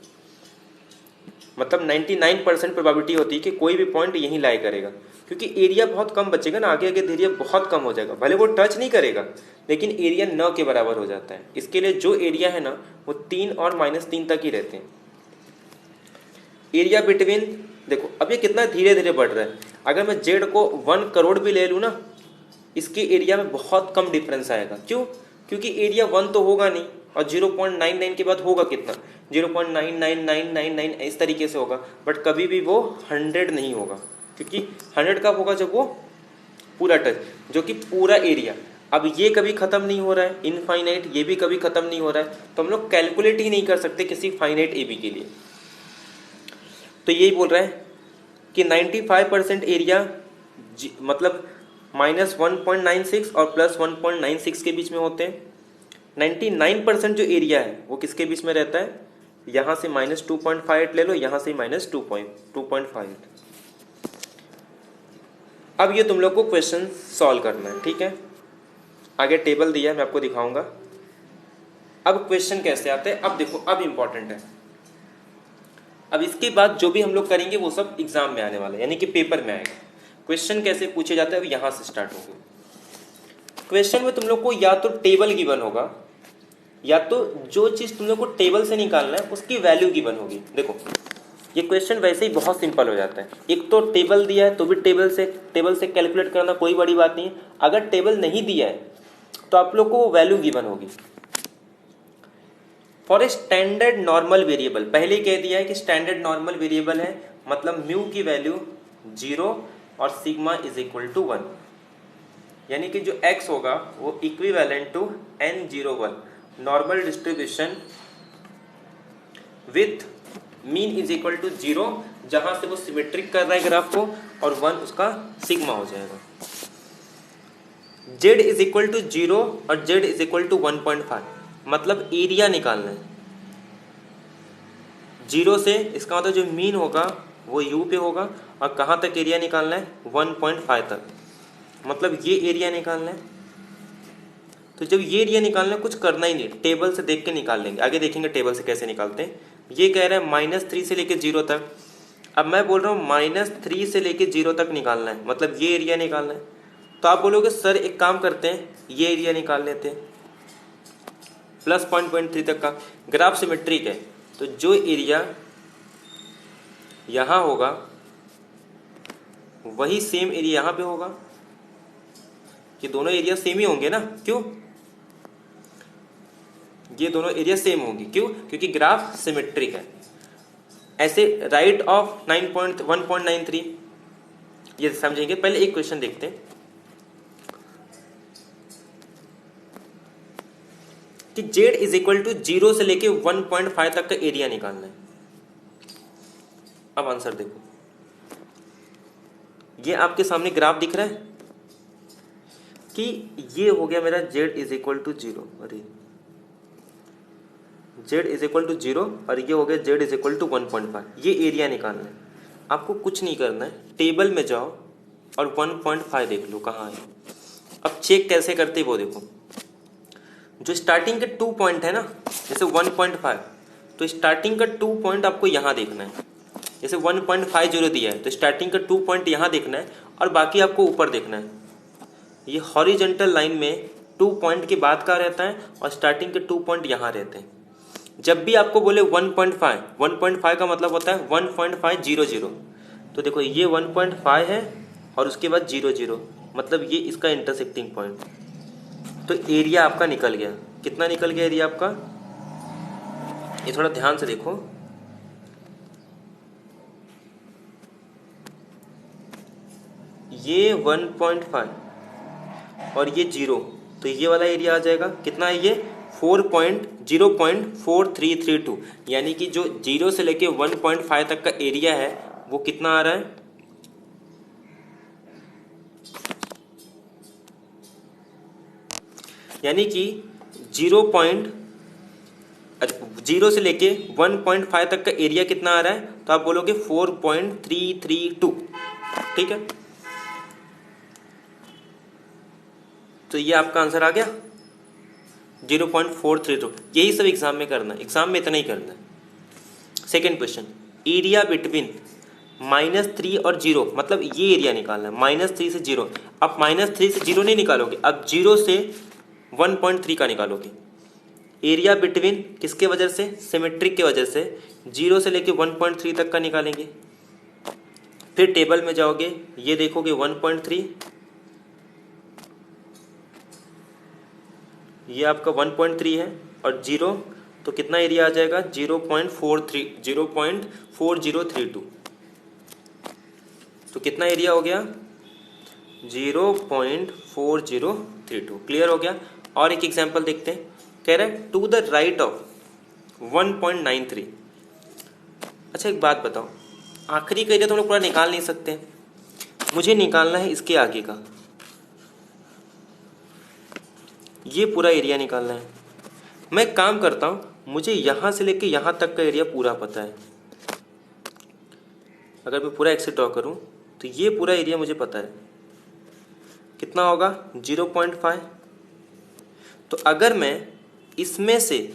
मतलब 99% प्रोबेबिलिटी होती है कि कोई भी पॉइंट यहीं लाई करेगा, क्योंकि एरिया बहुत कम बचेगा ना, आगे आगे एरिया बहुत कम हो जाएगा, भले वो टच नहीं करेगा लेकिन एरिया 9 के बराबर हो जाता है। इसके लिए जो एरिया है ना वो 3 और -3 तक ही रहते हैं। एरिया बिटवीन, देखो अब ये कितना धीरे धीरे बढ़ रहा है। अगर मैं जेड को 1 करोड़ भी ले लूँ ना, इसके एरिया में बहुत कम डिफरेंस आएगा। क्यों? क्योंकि एरिया 1 तो होगा नहीं, और 0.99 के बाद होगा कितना, 0.99999 इस तरीके से होगा, बट कभी भी वो 100 नहीं होगा। क्योंकि 100 कब होगा, जब वो पूरा टच, जो कि पूरा एरिया। अब ये कभी खत्म नहीं हो रहा है, इनफाइनाइट, ये भी कभी खत्म नहीं हो रहा है, तो हम लोग कैलकुलेट ही नहीं कर सकते किसी फाइनाइट ए बी के लिए। तो यही बोल रहा है कि 95% एरिया मतलब -1.96 और +1.96 के बीच में होते हैं। 99% जो एरिया है वो किसके बीच में रहता है, यहाँ से -2.58 ले लो, यहाँ से -2.58। अब ये तुम लोग को क्वेश्चन सॉल्व करना है, ठीक है। आगे टेबल दिया है, मैं आपको दिखाऊंगा। अब क्वेश्चन कैसे आते हैं, अब देखो, अब इंपॉर्टेंट है। अब इसके बाद जो भी हम लोग करेंगे वो सब एग्जाम में आने वाला है, यानी कि पेपर में आएगा। क्वेश्चन कैसे पूछे जाते हैं, अब यहाँ से स्टार्ट होंगे। क्वेश्चन में तुम लोग को या तो टेबल गिवन होगा, या तो जो चीज़ तुम लोग को टेबल से निकालना है उसकी वैल्यू गिवन होगी। देखो ये क्वेश्चन वैसे ही बहुत सिंपल हो जाता है। एक तो टेबल दिया है तो भी टेबल से कैलकुलेट करना कोई बड़ी बात नहीं है। अगर टेबल नहीं दिया है तो आप लोग को वैल्यू गिवन होगी। For a standard normal variable, पहले कह दिया है कि स्टैंडर्ड नॉर्मल वेरिएबल है, मतलब म्यू की वैल्यू 0 और सिग्मा इज इक्वल टू 1, यानी कि जो x होगा वो equivalent to n01 normal distribution with mean is equal to 0, जहां से वो सिमेट्रिक कर रहा है ग्राफ को, और 1 उसका सिग्मा हो जाएगा। z इज इक्वल टू 0 और z इज इक्वल टू 1.5, मतलब एरिया निकालना है 0 से, इसका मतलब जो मीन होगा वो u पे होगा, और कहाँ तक एरिया निकालना है, 1.5 तक, मतलब ये एरिया निकालना है। तो जब ये एरिया निकालना है कुछ करना ही नहीं, टेबल से देख के निकाल लेंगे। आगे देखेंगे टेबल से कैसे निकालते हैं। ये कह रहा है -3 से लेके 0 तक, अब मैं बोल रहा हूँ -3 से लेके 0 तक निकालना है, मतलब ये एरिया निकालना है। तो आप बोलोगे सर एक काम करते हैं, ये एरिया निकाल लेते हैं, +0.3 तक का ग्राफ सिमेट्रिक है, तो जो एरिया यहाँ होगा वही सेम एरिया यहाँ पे होगा। ये दोनों एरिया सेम ही होंगे ना, क्यों, ये दोनों एरिया सेम होंगी, क्यों, क्योंकि ग्राफ सिमेट्रिक है। ऐसे राइट ऑफ 1.93, ये समझेंगे। पहले एक क्वेश्चन देखते हैं कि z इज इक्वल टू 0 से लेके 1.5 तक का एरिया निकालना है। अब आंसर देखो, ये आपके सामने ग्राफ दिख रहा है कि ये हो गया मेरा z इज इक्वल टू 0, अरे z इज इक्वल टू 0, और ये हो गया z इज इक्वल टू 1.5। ये एरिया निकालना है, आपको कुछ नहीं करना है, टेबल में जाओ और 1.5 देख लो कहाँ है। अब चेक कैसे करते वो देखो, जो स्टार्टिंग के 2 पॉइंट है ना, जैसे 1.5, तो स्टार्टिंग का 2 पॉइंट आपको यहाँ देखना है। जैसे 1.50 दिया है तो स्टार्टिंग का 2 पॉइंट यहाँ देखना है, और बाकी आपको ऊपर देखना है। ये हॉरिजॉन्टल लाइन में 2 पॉइंट के बाद का रहता है, और स्टार्टिंग के 2 पॉइंट यहाँ रहते हैं। जब भी आपको बोले 1.5 का मतलब होता है 1.500, तो देखो ये 1.5 है और उसके बाद 00, मतलब ये इसका इंटरसेक्टिंग पॉइंट। तो एरिया आपका निकल गया, कितना निकल गया एरिया आपका, ये थोड़ा ध्यान से देखो, ये 1.5 और ये 0, तो ये वाला एरिया आ जाएगा, कितना है ये 0.4332, यानी कि जो 0 से लेके 1.5 तक का एरिया है वो कितना आ रहा है, यानी कि 0 से लेके 1.5 तक का एरिया कितना आ रहा है, तो आप बोलोगे 4.332, ठीक है। तो ये आपका आंसर आ गया 0.432। यही सब एग्जाम में करना है, एग्जाम में इतना ही करना है। सेकेंड क्वेश्चन, एरिया बिटवीन -3 और 0, मतलब ये एरिया निकालना है, -3 से 0। अब -3 से 0 नहीं निकालोगे, अब 0 से 1.3 का निकालोगे। एरिया बिटवीन किसके वजह से, सिमेट्रिक के वजह से 0 से लेके 1.3 तक का निकालेंगे। फिर टेबल में जाओगे, ये देखोगे 1.3, ये आपका 1.3 है, और 0 तो कितना एरिया आ जाएगा, 0.4032। तो कितना एरिया हो गया, 0.4032। क्लियर हो गया। और एक एग्जांपल देखते हैं, कह रहा है टू द राइट ऑफ 1.93। अच्छा एक बात बताओ, आखिरी का एरिया तो हम लोग पूरा निकाल नहीं सकते, मुझे निकालना है इसके आगे का, ये पूरा एरिया निकालना है। मैं एक काम करता हूँ, मुझे यहाँ से लेके यहाँ तक का एरिया पूरा पता है। अगर मैं पूरा एक्स ड्रॉ करूँ तो ये पूरा एरिया मुझे पता है, कितना होगा 0.5। तो अगर मैं इसमें से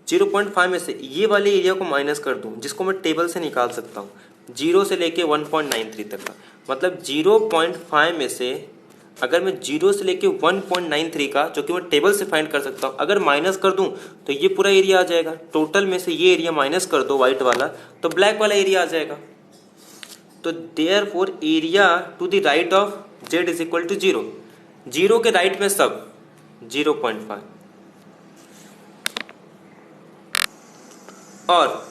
0.5 में से ये वाले एरिया को माइनस कर दूं, जिसको मैं टेबल से निकाल सकता हूँ, 0 से लेके 1.93 तक का, मतलब 0.5 में से अगर मैं 0 से लेके 1.93 का, जो कि मैं टेबल से फाइंड कर सकता हूँ, अगर माइनस कर दूं तो ये पूरा एरिया आ जाएगा। टोटल में से ये एरिया माइनस कर दो वाइट वाला, तो ब्लैक वाला एरिया आ जाएगा। तो therefore area to the right of z is equal to 0, 0 के राइट में सब 0.5, और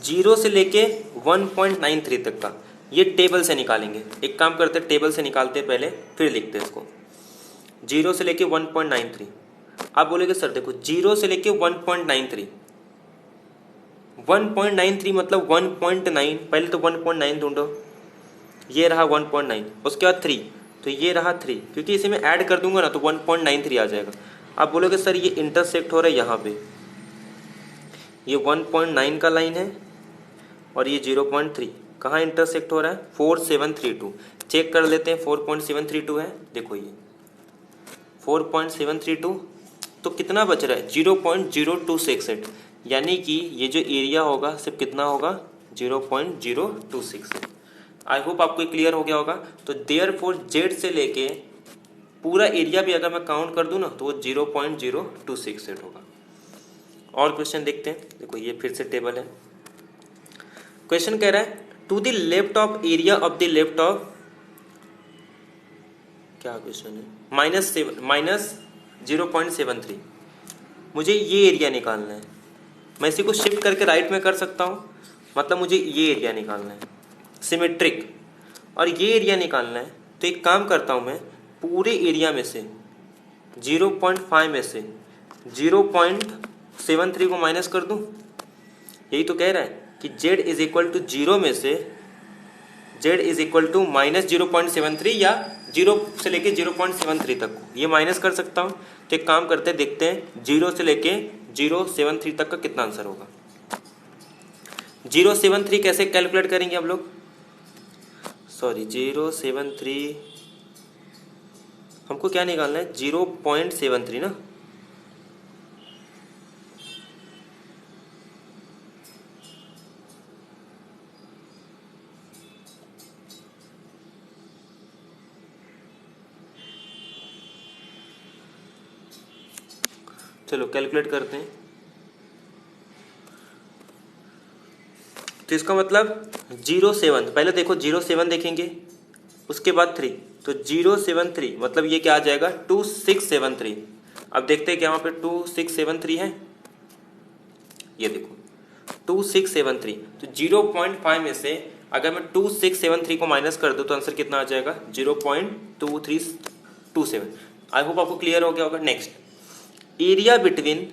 0 से लेके 1.93 तक का ये टेबल से निकालेंगे। एक काम करते हैं, टेबल से निकालते हैं पहले, फिर लिखते हैं इसको। 0 से लेके 1.93, आप बोलेगे सर देखो 0 से लेके 1.93, 1.93 मतलब 1.9, पहले तो 1.9 ढूंढो, ये रहा 1.9, उसके बाद 3, तो ये रहा 3, क्योंकि इसे मैं ऐड कर दूंगा ना तो 1.93 आ जाएगा। आप बोलोगे सर ये इंटरसेक्ट हो रहा है यहाँ पे, ये 1.9 का लाइन है और ये 0.3, कहाँ इंटरसेक्ट हो रहा है, 4732। चेक कर लेते हैं, 4732 है, देखो ये 4.732, तो कितना बच रहा है 0.0268, यानी कि ये जो एरिया होगा सिर्फ कितना होगा 0.026। आई होप आपको क्लियर हो गया होगा। तो देयरफॉर जेड से लेके पूरा एरिया भी अगर मैं काउंट कर दूं ना तो वो 0.026 होगा। और क्वेश्चन देखते हैं, देखो ये फिर से टेबल है। क्वेश्चन कह रहा है to the left of area of the left of, क्या क्वेश्चन है, -0.73। मुझे ये एरिया निकालना है, मैं इसी को शिफ्ट करके राइट में कर सकता हूँ, मतलब मुझे ये एरिया निकालना है सिमेट्रिक, और ये एरिया निकालना है। तो एक काम करता हूँ, मैं पूरे एरिया में से 0.5 में से 0.73 को माइनस कर दूँ। यही तो कह रहा है कि z इज इक्वल टू 0 में से z इज इक्वल टू -0.73 या 0 से लेके 0.73 तक, ये माइनस कर सकता हूँ। तो एक काम करते हैं, देखते हैं 0 से लेके 0.73 तक का कितना आंसर होगा। 0.73 कैसे कैलकुलेट करेंगे हम लोग, सॉरी 0.73 हमको क्या निकालना है 0.73 ना, चलो कैलकुलेट करते हैं। तो इसका मतलब 0.7, पहले देखो 0.7 देखेंगे, उसके बाद 3, तो 0.73 मतलब ये क्या आ जाएगा 2673। अब देखते हैं क्या वहाँ पे 2673 है, ये देखो 2673। तो 0.5 में से अगर मैं 2673 को माइनस कर दूँ तो आंसर कितना आ जाएगा 0.2327। आई होप आपको क्लियर हो गया होगा। Next, area between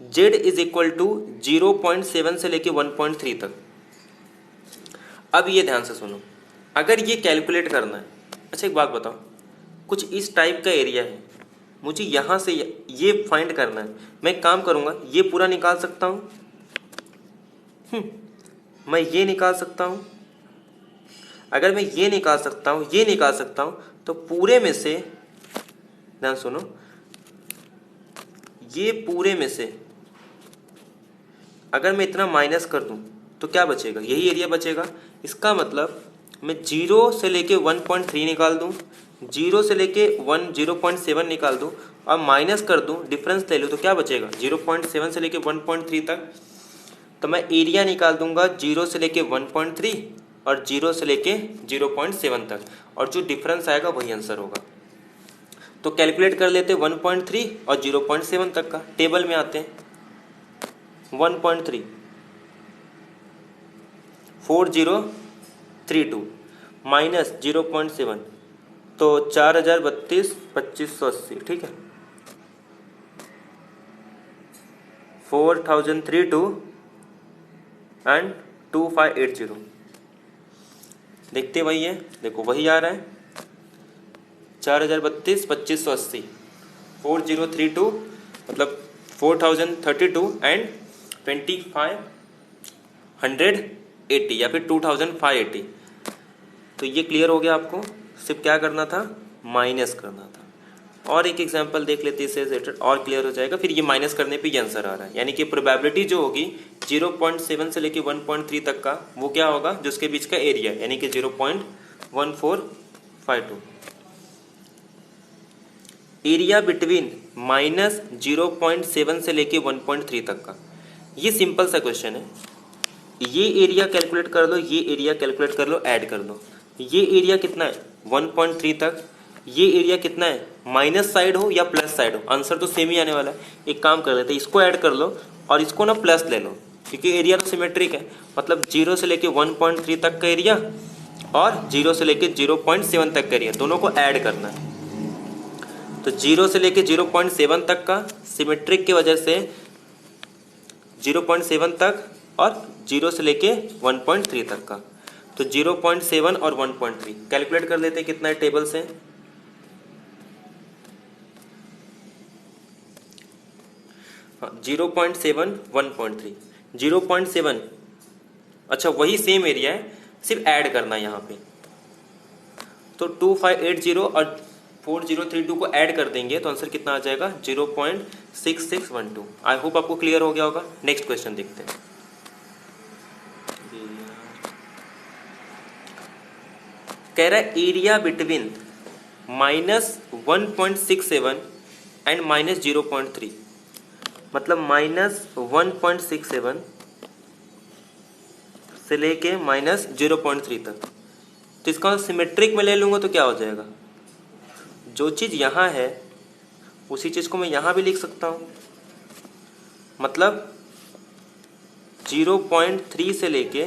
z is equal to 0.7 से लेके 1.3 तक। अब ये ध्यान से सुनो, अगर ये कैलकुलेट करना है, अच्छा एक बात बताओ, कुछ इस टाइप का एरिया है, मुझे यहाँ से ये फाइंड करना है। मैं एक काम करूँगा, ये पूरा निकाल सकता हूँ, मैं ये निकाल सकता हूँ। अगर मैं ये निकाल सकता हूँ, ये निकाल सकता हूँ, तो पूरे में से, ध्यान सुनो, ये पूरे में से अगर मैं इतना माइनस कर दूं तो क्या बचेगा, यही एरिया बचेगा। इसका मतलब मैं 0 से लेके 1.3 निकाल दूँ, 0 से लेके 0.7 निकाल दूँ और माइनस कर दूँ, डिफरेंस ले लूँ, तो क्या बचेगा 0.7 से लेके 1.3 तक। तो मैं एरिया निकाल दूंगा 0 से लेके 1.3 और 0 से लेके 0.7 तक, और जो डिफरेंस आएगा वही आंसर होगा। तो कैलकुलेट कर लेते 1.3 और 0.7 तक का। टेबल में आते हैं 1.3 4032 माइनस 0.7 तो 4032 2580, ठीक है। 4032 एंड 2580, देखते वही है, देखो वही आ रहा है 4032 2580 4032 मतलब 4032 एंड 2580 या फिर 2580। तो ये क्लियर हो गया आपको, सिर्फ क्या करना था, माइनस करना था। और एक एग्जांपल देख लेते हैं, इससे और क्लियर हो जाएगा। फिर ये माइनस करने पे ये आंसर आ रहा है, यानी कि प्रोबेबिलिटी जो होगी 0.7 से लेके 1.3 तक का, वो क्या होगा, जो उसके बीच का एरिया, यानी कि 0.1452। एरिया बिटवीन माइनस 0.7 से लेके 1.3 तक का, ये सिंपल सा क्वेश्चन है। ये एरिया कैलकुलेट कर लो, ये एरिया कैलकुलेट कर लो, ऐड कर लो। ये एरिया कितना है 1.3 तक, ये एरिया कितना है, माइनस साइड हो या प्लस साइड हो, आंसर तो सेम ही आने वाला है। एक काम कर लेते हैं, इसको ऐड कर लो और इसको ना प्लस ले लो, क्योंकि एरिया तो सिमेट्रिक है। मतलब 0 से लेके 1.3 तक का एरिया और 0 से लेके 0.7 तक का एरिया, दोनों को ऐड करना है। तो 0 से लेके 0.7 तक का सिमेट्रिक की वजह से 0.7 तक और 0 से लेके 1.3 तक का, तो 0.7 और 1.3 कैलकुलेट कर लेते हैं कितना है टेबल से। हाँ 0.7 1.3 0.7, अच्छा वही सेम एरिया है, सिर्फ ऐड करना है यहाँ पे। तो 2580 और 4032 को ऐड कर देंगे तो आंसर कितना आ जाएगा 0.6612। आई होप आपको क्लियर हो गया होगा। नेक्स्ट क्वेश्चन देखते हैं। कह रहा है एरिया बिटवीन -1.67 एंड -0.3, मतलब -1.67 से लेके -0.3 तक। तो इसका सिमेट्रिक में ले लूँगा तो क्या हो जाएगा, जो चीज़ यहाँ है उसी चीज़ को मैं यहाँ भी लिख सकता हूँ। मतलब 0.3 से लेके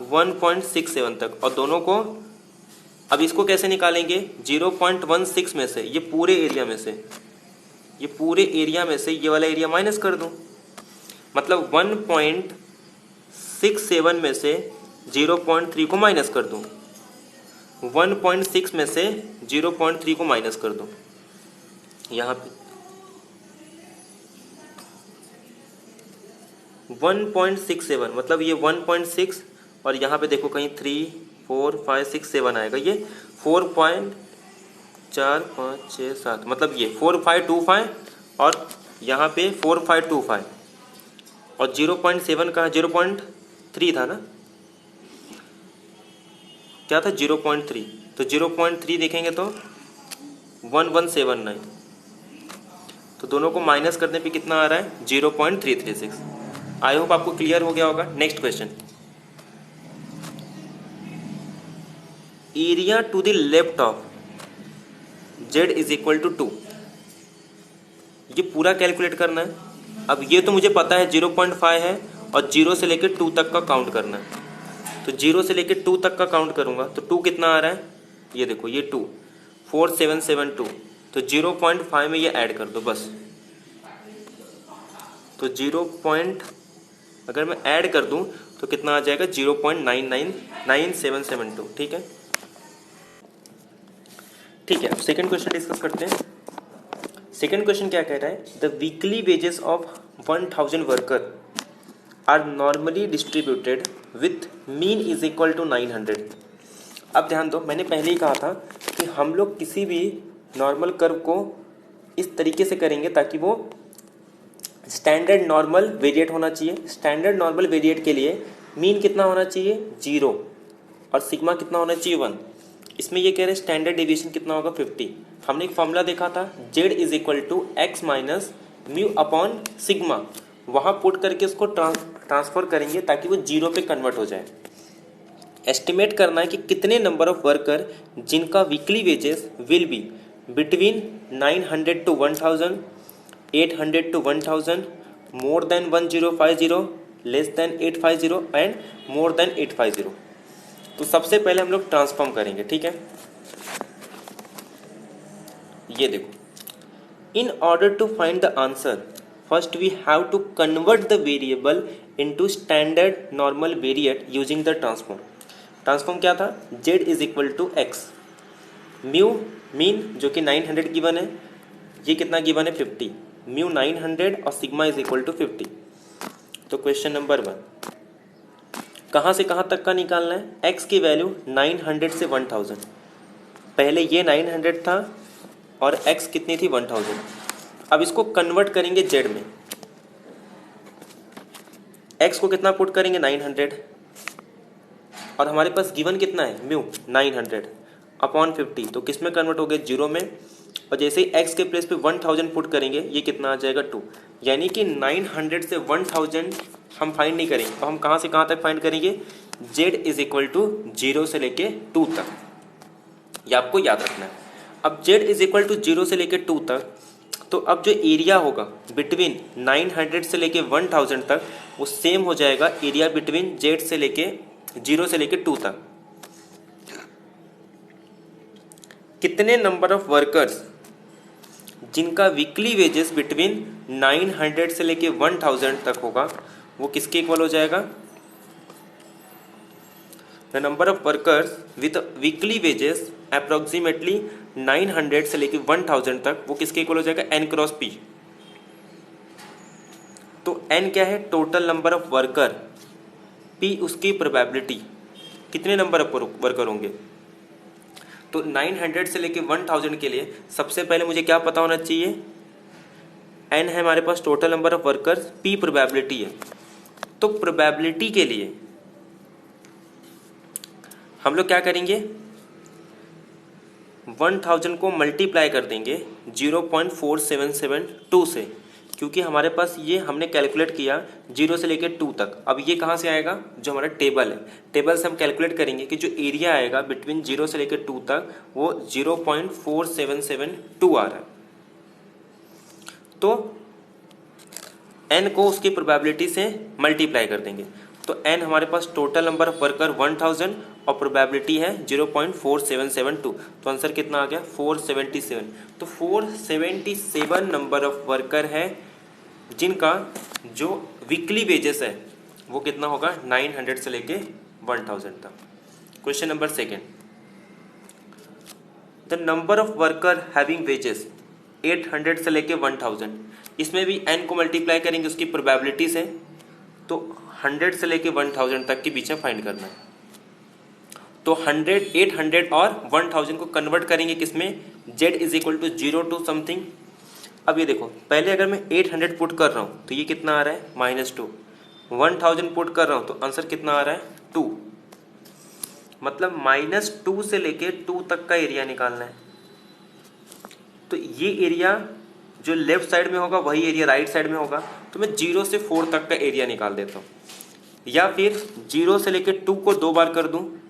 1.67 तक, और दोनों को, अब इसको कैसे निकालेंगे, 0.16 में से, ये पूरे एरिया में से, ये पूरे एरिया में से ये वाला एरिया माइनस कर दूं। मतलब 1.67 में से 0.3 को माइनस कर दूं, 1.6 में से 0.3 को माइनस कर दूं। यहाँ पे 1.67 मतलब ये 1.6 और यहाँ पे देखो कहीं 3 4 5 6 7 आएगा, ये 4.4 5 6 7 मतलब ये 4525 और यहाँ पे 4525 और 0.7 कहाँ, 0.3 था ना, क्या था 0.3, तो 0.3 देखेंगे तो 1179, तो दोनों को माइनस करने पे कितना आ रहा है 0.336। आई होप आपको क्लियर हो गया होगा। Next question, area to the left of z is equal to 2, ये पूरा कैलकुलेट करना है। अब ये तो मुझे पता है 0.5 है और 0 से लेकर 2 तक का काउंट करना है। तो 0 से लेकर 2 तक का काउंट करूंगा तो 2 कितना आ रहा है, ये देखो ये 2 4772, तो 0.5 में ये ऐड कर दो बस। तो 0. अगर मैं ऐड कर दूं तो कितना आ जाएगा 0.999772, ठीक है। ठीक है, सेकंड क्वेश्चन डिस्कस करते हैं। सेकंड क्वेश्चन क्या कह रहा है, the weekly wages of 1000 worker are normally distributed with mean is equal to 900। अब ध्यान दो, मैंने पहले ही कहा था कि हम लोग किसी भी नॉर्मल कर्व को इस तरीके से करेंगे ताकि वो स्टैंडर्ड नॉर्मल वेरिएट होना चाहिए। स्टैंडर्ड नॉर्मल वेरिएट के लिए मीन कितना होना चाहिए 0 और सिग्मा कितना होना चाहिए 1। इसमें ये कह रहे हैं स्टैंडर्ड डेविएशन कितना होगा 50। हमने एक फॉर्मूला देखा था z is equal to X minus mu upon sigma, वहाँ पुट करके उसको ट्रांसफर करेंगे ताकि वो 0 पे कन्वर्ट हो जाए। एस्टिमेट करना है कि कितने नंबर ऑफ वर्कर जिनका weekly wages will be between 900 to 1000, 800 to 1000, more than 1050, less than 850 and more than 850। तो सबसे पहले हम लोग ट्रांसफॉर्म करेंगे, ठीक है। ये देखो, in order to find the answer first we have to convert the variable into standard normal variate using the transform. Transform क्या था, z is equal to X, mu mean जो कि 900 गिवन है, ये कितना गिवन है 50, म्यू 900 और sigma is equal to 50। तो क्वेश्चन नंबर 1 कहाँ से कहाँ तक का निकालना है, x की वैल्यू 900 से 1000। पहले ये 900 था और x कितनी थी 1000। अब इसको कन्वर्ट करेंगे z में, x को कितना पुट करेंगे 900 और हमारे पास गिवन कितना है म्यू 900 अपॉन 50, तो किस में कन्वर्ट हो गया 0 में। और जैसे ही x के प्लेस पे 1000 पुट करेंगे ये कितना आ जाएगा 2, यानी कि 900 से 1000 हम फाइंड नहीं करेंगे। तो हम कहाँ से कहाँ तक फाइंड करेंगे, z इज इक्वल टू 0 से लेके 2 तक, ये आपको याद रखना है। अब z इज इक्वल टू 0 से लेके 2 तक, तो अब जो एरिया होगा बिटवीन 900 से लेके 1000 तक वो सेम हो जाएगा एरिया बिटवीन z से लेके 0 से लेके 2 तक। कितने नंबर ऑफ वर्कर्स जिनका वीकली वेजेस बिटवीन 900 से लेके 1000 तक होगा वो किसके इक्वल हो जाएगा, the number of workers with weekly wages approximately 900 से लेके 1000 तक वो किसके इक्वल हो जाएगा n क्रॉस p। तो n क्या है, total number of worker, p उसकी प्रोबेबिलिटी, कितने नंबर ऑफ वर्कर होंगे। तो 900 से लेके 1000 के लिए सबसे पहले मुझे क्या पता होना चाहिए, n है हमारे पास total number of workers, p probability है। तो प्रोबेबिलिटी के लिए हम लोग क्या करेंगे, 1000 को मल्टीप्लाई कर देंगे 0.4772 से, क्योंकि हमारे पास ये हमने कैलकुलेट किया 0 से लेकर 2 तक। अब ये कहाँ से आएगा, जो हमारा टेबल है, टेबल से हम कैलकुलेट करेंगे कि जो एरिया आएगा बिटवीन 0 से लेकर 2 तक वो 0.4772 आ रहा है। तो n को उसकी प्रोबेबिलिटी से मल्टीप्लाई कर देंगे, तो n हमारे पास टोटल नंबर ऑफ वर्कर 1000 और प्रोबेबिलिटी है 0.4772, तो आंसर कितना आ गया 477। तो 477 नंबर ऑफ वर्कर है जिनका जो वीकली वेजेस है वो कितना होगा 900 से लेके 1000 तक। Question number 2, the number of worker having wages 800 से लेके 1000, इसमें भी n को मल्टीप्लाई करेंगे उसकी प्रोबेबिलिटी से, तो 100 से लेके 1000 तक के बीच में फाइंड करना है। तो 100, 800 और 1000 को कन्वर्ट करेंगे किसमें, z is equal to 0 to something. अब ये देखो, पहले अगर मैं 800 पुट कर रहा हूँ तो ये कितना आ रहा है -2, 1000 पुट कर रहा हूँ तो आंसर कितना आ रहा है 2, मतलब -2 से लेके 2 तक का एरिया निकालना है। तो ये एरिया जो लेफ्ट साइड में होगा वही एरिया राइट साइड में होगा, तो मैं 0 से 4 तक का एरिया निकाल देता हूँ, या फिर 0 से लेके 2 को 2 बार कर दूँ,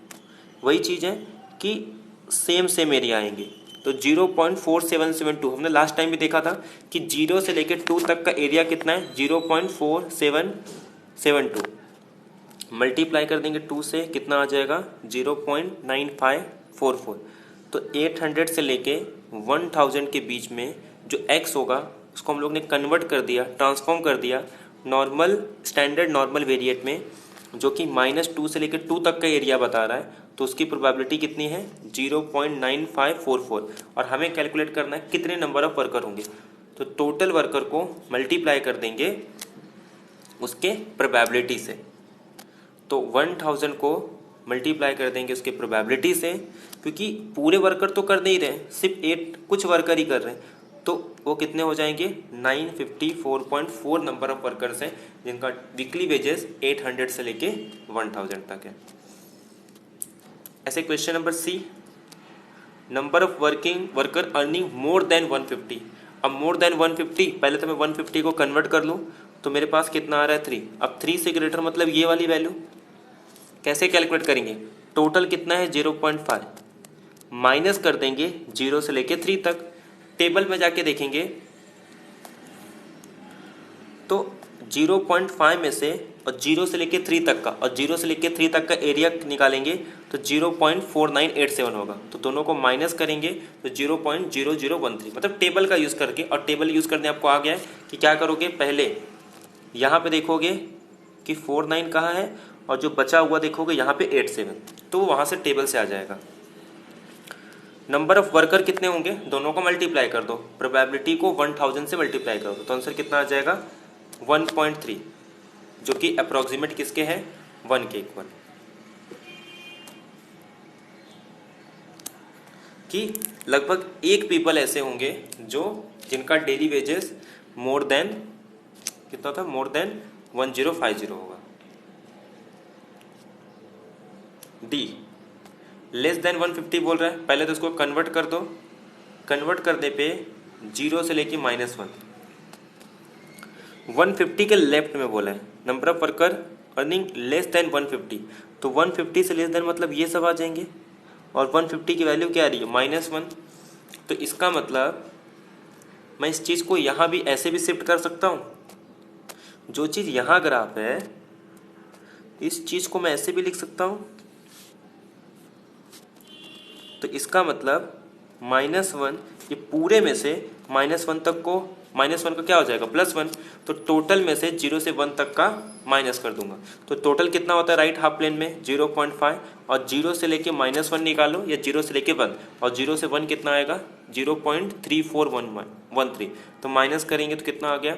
वही चीज़ है कि सेम एरिया आएंगे। तो 0.4772 हमने लास्ट टाइम भी देखा था कि 0 से लेके 2 तक का एरिया कितना है 0.4772, मल्टीप्लाई कर देंगे 2 से, कितना आ जाएगा 0.9544। तो 800 से लेके 1000 के बीच में जो x होगा उसको हम लोग ने कन्वर्ट कर दिया, ट्रांसफॉर्म कर दिया नॉर्मल स्टैंडर्ड नॉर्मल वेरिएट में, जो कि -2 से लेकर 2 तक का एरिया बता रहा है। तो उसकी प्रोबेबिलिटी कितनी है 0.9544, और हमें कैलकुलेट करना है कितने नंबर ऑफ वर्कर होंगे। तो टोटल वर्कर को मल्टीप्लाई कर देंगे उसके प्रोबेबिलिटी से, तो 1000 को मल्टीप्लाई कर देंगे उसके प्रोबेबिलिटी से, क्योंकि पूरे वर्कर तो कर नहीं रहे, सिर्फ 8 कुछ वर्कर ही कर रहे हैं, तो वो कितने हो जाएंगे, 954.4 नंबर ऑफ वर्कर्स हैं जिनका वीकली वेजेस 800 से लेके 1000 तक है। ऐसे question number C, number of worker earning more than 150। अब मोर देन 150, पहले तो मैं 150 को कन्वर्ट कर लूँ तो मेरे पास कितना आ रहा है 3। अब 3 से ग्रेटर मतलब ये वाली वैल्यू कैसे कैलकुलेट करेंगे, टोटल कितना है 0.5 माइनस कर देंगे 0 से लेके 3 तक। टेबल में जाके देखेंगे तो 0.5 में से और 0 से लेके 3 तक का और 0 से लेके 3 तक का एरिया निकालेंगे तो 0.4987 होगा। तो दोनों को माइनस करेंगे तो 0.0013, मतलब टेबल का यूज़ करके। और टेबल यूज़ करने आपको आ गया है कि क्या करोगे, पहले यहाँ पे देखोगे कि 49 कहाँ है और जो बचा हुआ देखोगे यहाँ पे 87, तो वहाँ से टेबल से आ जाएगा। नंबर ऑफ वर्कर कितने होंगे, दोनों को मल्टीप्लाई कर दो, प्रोबेबिलिटी को 1000 से मल्टीप्लाई कर दो तो आंसर कितना आ जाएगा 1.3, जो कि अप्रोक्सीमेट किसके है 1 के इक्वल। कि लगभग एक पीपल ऐसे होंगे जो जिनका डेली वेजेस मोर देन कितना था, मोर देन 1050 होगा। डी, लेस देन 150 बोल रहा है, पहले तो इसको कन्वर्ट कर दो, कन्वर्ट करने पे 0 से लेके -1, 150 के लेफ्ट में बोला है number of worker earning less than 150, तो 150 से लेस देन मतलब ये सब आ जाएंगे और 150 की वैल्यू क्या आ रही है -1। तो इसका मतलब मैं इस चीज़ को यहाँ भी ऐसे भी शिफ्ट कर सकता हूँ, जो चीज़ यहाँ ग्राफ है इस चीज़ को मैं ऐसे भी लिख सकता हूँ। तो इसका मतलब -1, ये पूरे में से -1 तक को, -1 का क्या हो जाएगा +1, तो टोटल में से 0 से 1 तक का माइनस कर दूंगा। तो टोटल कितना होता है राइट हाफ प्लेन में 0.5, और 0 से लेके -1 निकालो या 0 से लेके 1, और 0 से 1 कितना आएगा 0.3413, तो माइनस करेंगे तो कितना आ गया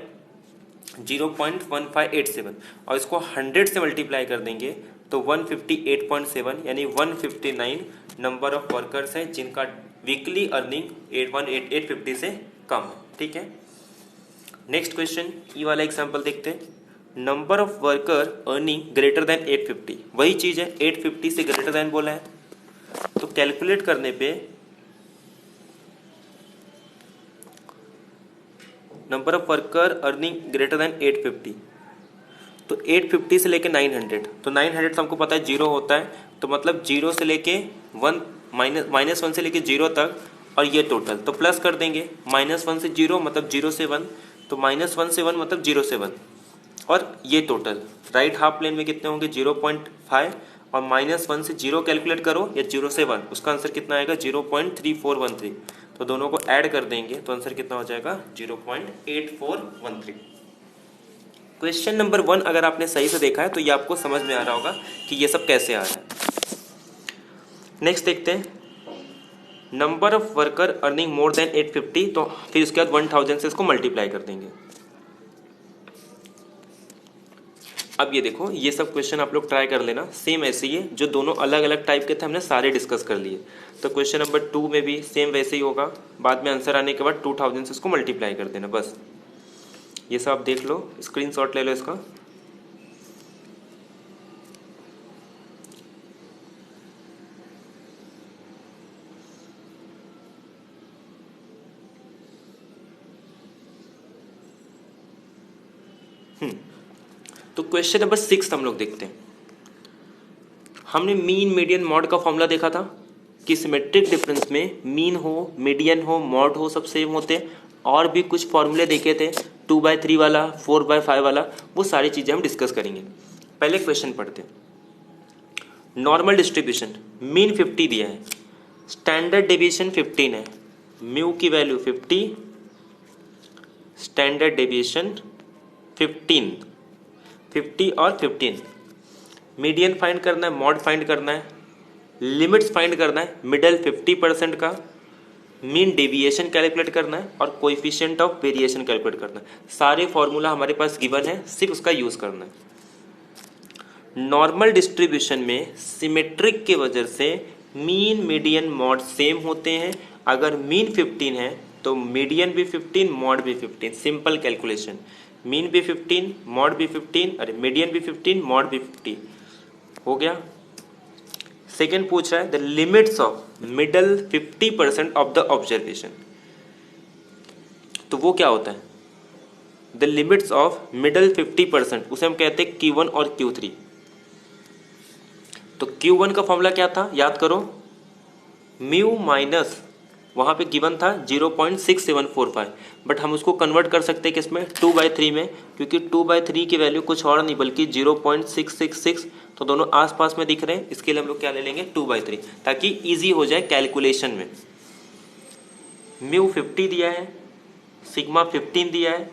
0.1587, और इसको 100 से मल्टीप्लाई कर देंगे तो 158.7 यानी 159 नंबर ऑफ वर्कर्स हैं जिनका वीकली अर्निंग 850 से कम है। ठीक है, नेक्स्ट क्वेश्चन, ये वाला एग्जांपल देखते हैं। Number of worker earning greater than 850, वही चीज़ है 850 से ग्रेटर देन बोला है, तो कैलकुलेट करने पे number of worker earning greater than 850, तो 850 से लेके 900, तो 900 तो हमको पता है 0 होता है, तो मतलब 0 से लेके 1 -1 से लेके 0 तक, और ये टोटल तो प्लस कर देंगे, -1 से 0 मतलब 0 से 1, तो -1 से 1 मतलब 0 से 1, और ये टोटल राइट हाफ प्लेन में कितने होंगे 0.5, और -1 से 0 कैलकुलेट करो या 0 से 1, उसका आंसर कितना आएगा 0.3413, तो दोनों को ऐड कर देंगे तो आंसर कितना हो जाएगा 0.8413। क्वेश्चन नंबर 1 अगर आपने सही से देखा है तो ये आपको समझ में आ रहा होगा कि ये सब कैसे आ रहा है। नेक्स्ट देखते हैं, number of worker earning more then 850, तो फिर उसके बाद 1000 से इसको मल्टीप्लाई कर देंगे। अब ये देखो, ये सब क्वेश्चन आप लोग ट्राई कर लेना, सेम ऐसे ही है, जो दोनों अलग अलग टाइप के थे हमने सारे डिस्कस कर लिए। तो क्वेश्चन नंबर 2 में भी सेम वैसे ही होगा, बाद में आंसर आने के बाद 2000 से इसको मल्टीप्लाई कर देना बस। ये सब आप देख लो, स्क्रीनशॉट ले लो इसका। तो क्वेश्चन नंबर 6 हम लोग देखते हैं। हमने मीन मीडियन मॉड का फॉर्मूला देखा था कि सिमेट्रिक डिफरेंस में मीन हो, मीडियन हो, मॉड हो, सब सेम होते हैं। और भी कुछ फॉर्मूले देखे थे, 2/3 वाला, 4/5 वाला, वो सारी चीज़ें हम डिस्कस करेंगे। पहले क्वेश्चन पढ़ते हैं। नॉर्मल डिस्ट्रीब्यूशन, मीन 50 दिया है, स्टैंडर्ड डेविएशन 15 है, म्यू की वैल्यू 50, स्टैंडर्ड डेविएशन 50 और 15, मीडियन फाइंड करना है, मॉड फाइंड करना है, लिमिट्स फाइंड करना है, मिडल 50% का, मीन डेविएशन कैलकुलेट करना है, और कोएफिशिएंट ऑफ वेरिएशन कैलकुलेट करना है। सारे फॉर्मूला हमारे पास गिवन है, सिर्फ उसका यूज करना है। नॉर्मल डिस्ट्रीब्यूशन में सिमेट्रिक के वजह से मीन मीडियन मॉड सेम होते हैं। अगर मीन 15 है तो मीडियन भी 15, मॉड भी 15, सिंपल कैलकुलेशन। मीन भी 15, मॉड भी 15, अरे मीडियन भी 15, मॉड भी 50 हो गया। सेकेंड पूछ रहा है the limits of middle 50% of the observation. तो वो क्या होता है? द लिमिट्स ऑफ मिडल 50%, उसे हम कहते हैं Q1 और Q3। तो Q1 का फॉर्मूला क्या था, याद करो, म्यू माइनस, वहाँ पे गिवन था 0.6745, बट हम उसको कन्वर्ट कर सकते हैं किसमें, 2/3 में, क्योंकि 2/3 की वैल्यू कुछ और नहीं बल्कि 0.666, तो दोनों आसपास में दिख रहे हैं, इसके लिए हम लोग क्या ले लेंगे, 2/3, ताकि इजी हो जाए कैलकुलेशन में। म्यू 50 दिया है, सिग्मा 15 दिया है,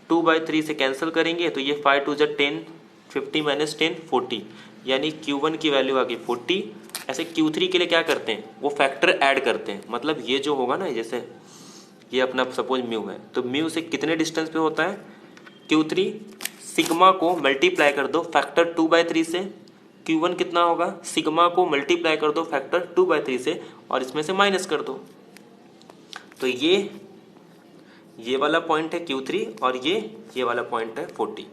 2/3 से कैंसिल करेंगे तो ये 5 2 10, 50 - 10 40, यानी Q1 की वैल्यू आ गई 40। ऐसे Q3 के लिए क्या करते हैं, वो फैक्टर ऐड करते हैं, मतलब ये जो होगा ना, जैसे ये अपना सपोज म्यू है, तो म्यू से कितने डिस्टेंस पे होता है Q3, सिग्मा को मल्टीप्लाई कर दो फैक्टर 2/3 से, Q1 कितना होगा, सिग्मा को मल्टीप्लाई कर दो फैक्टर 2/3 से, और इसमें से माइनस कर दो, तो ये वाला पॉइंट है Q3 और ये वाला पॉइंट है 40,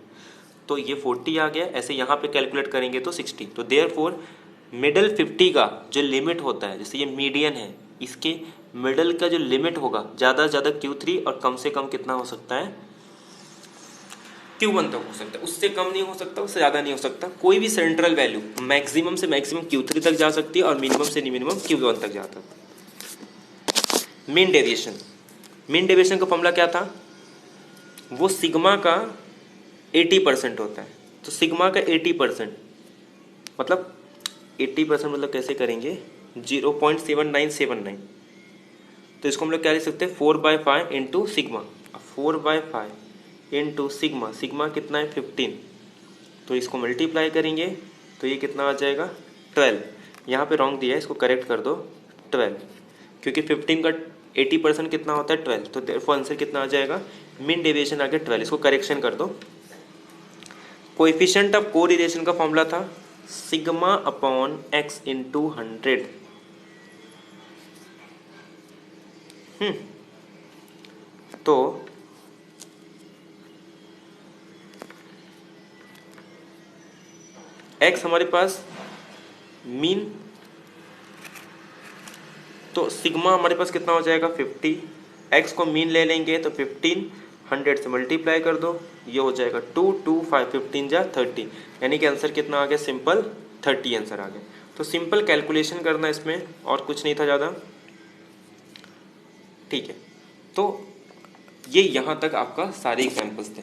तो ये 40 आ गया। ऐसे यहाँ पे कैलकुलेट करेंगे तो 60, तो देयरफॉर मिडल 50 का जो लिमिट होता है, जैसे ये मीडियन है, इसके मिडल का जो लिमिट होगा ज़्यादा से ज़्यादा Q3 और कम से कम कितना हो सकता है, Q1 तक हो सकता है, उससे कम नहीं हो सकता, उससे ज़्यादा नहीं हो सकता। कोई भी सेंट्रल वैल्यू मैक्सिमम से मैक्सिमम Q3 तक जा सकती है और मिनिमम से मिनिमम Q1 तक जाता है। मीन डेविएशन, मीन डेविएशन का फॉर्मूला क्या था, वो सिग्मा का 80% होता है, तो सिग्मा का 80% मतलब 80% मतलब कैसे करेंगे, 0.7979, तो इसको हम लोग क्या लिख सकते हैं, 4/5 into sigma, 4/5 into sigma, sigma कितना है 15, तो इसको मल्टीप्लाई करेंगे तो ये कितना आ जाएगा 12, यहाँ पे रॉन्ग दिया है, इसको करेक्ट कर दो 12, क्योंकि 15 का 80% कितना होता है 12, तो देयरफॉर आंसर कितना आ जाएगा, मीन डेविएशन आ गया 12, इसको करेक्शन कर दो। कोएफिशिएंट ऑफ कोरिलेशन का फॉर्मूला था सिग्मा अपॉन x इंटू 100। तो x हमारे पास मीन, तो सिग्मा हमारे पास कितना हो जाएगा 50, x को मीन ले लेंगे तो 15, 100 से मल्टीप्लाई कर दो, ये हो जाएगा 2 2 5 15 जा 30, यानी कि आंसर कितना आ गया, सिंपल 30 आंसर आ गया। तो सिंपल कैलकुलेशन करना इसमें, और कुछ नहीं था ज़्यादा, ठीक है। तो ये यहाँ तक आपका सारे एग्जाम्पल्स थे।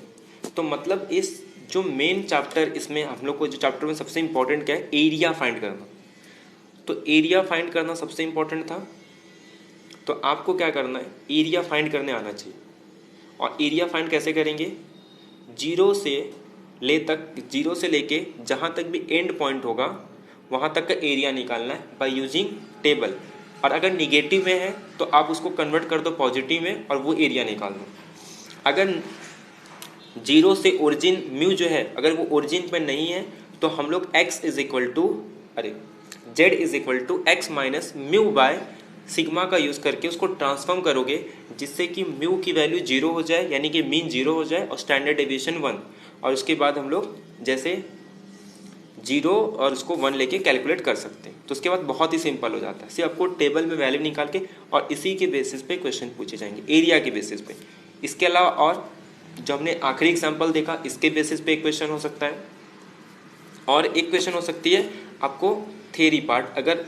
तो मतलब इस जो मेन चैप्टर, इसमें हम लोग को जो चैप्टर में सबसे इम्पोर्टेंट क्या है, एरिया फाइंड करना। तो एरिया फाइंड करना सबसे इम्पोर्टेंट था, तो आपको क्या करना है, एरिया फाइंड करने आना चाहिए। और एरिया फाइंड कैसे करेंगे, जीरो से लेके जहाँ तक भी एंड पॉइंट होगा वहाँ तक का एरिया निकालना है बाय यूजिंग टेबल, और अगर निगेटिव में है तो आप उसको कन्वर्ट कर दो पॉजिटिव में और वो एरिया निकाल दो। अगर जीरो से ओरिजिन म्यू जो है अगर वो ओरिजिन पे नहीं है तो हम लोग z is equal to x minus mu by sigma का यूज़ करके उसको ट्रांसफॉर्म करोगे, जिससे कि म्यू की वैल्यू 0 हो जाए, यानी कि मीन 0 हो जाए और स्टैंडर्ड डेविएशन 1, और उसके बाद हम लोग जैसे 0 और उसको 1 लेके कैलकुलेट कर सकते हैं। तो उसके बाद बहुत ही सिंपल हो जाता है, सिर्फ आपको टेबल में वैल्यू निकाल के और इसी के बेसिस पे क्वेश्चन पूछे जाएंगे, एरिया के बेसिस पे। इसके अलावा और जो हमने आखिरी एग्जाम्पल देखा, इसके बेसिस पे एक क्वेश्चन हो सकता है, और एक क्वेश्चन हो सकती है आपको थ्योरी पार्ट, अगर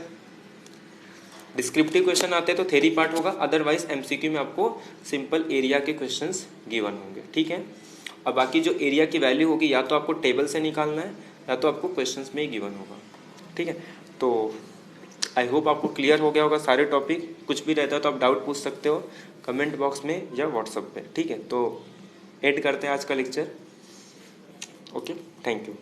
डिस्क्रिप्टिव क्वेश्चन आते हैं तो थ्योरी पार्ट होगा, अदरवाइज एमसीक्यू में आपको सिंपल एरिया के क्वेश्चंस गिवन होंगे, ठीक है। और बाकी जो एरिया की वैल्यू होगी या तो आपको टेबल से निकालना है या तो आपको क्वेश्चंस में ही गिवन होगा, ठीक है। तो आई होप आपको क्लियर हो गया होगा सारे टॉपिक। कुछ भी रहता है तो आप डाउट पूछ सकते हो कमेंट बॉक्स में या व्हाट्सएप पे, ठीक है। तो एड करते हैं आज का लेक्चर। Okay, thank you.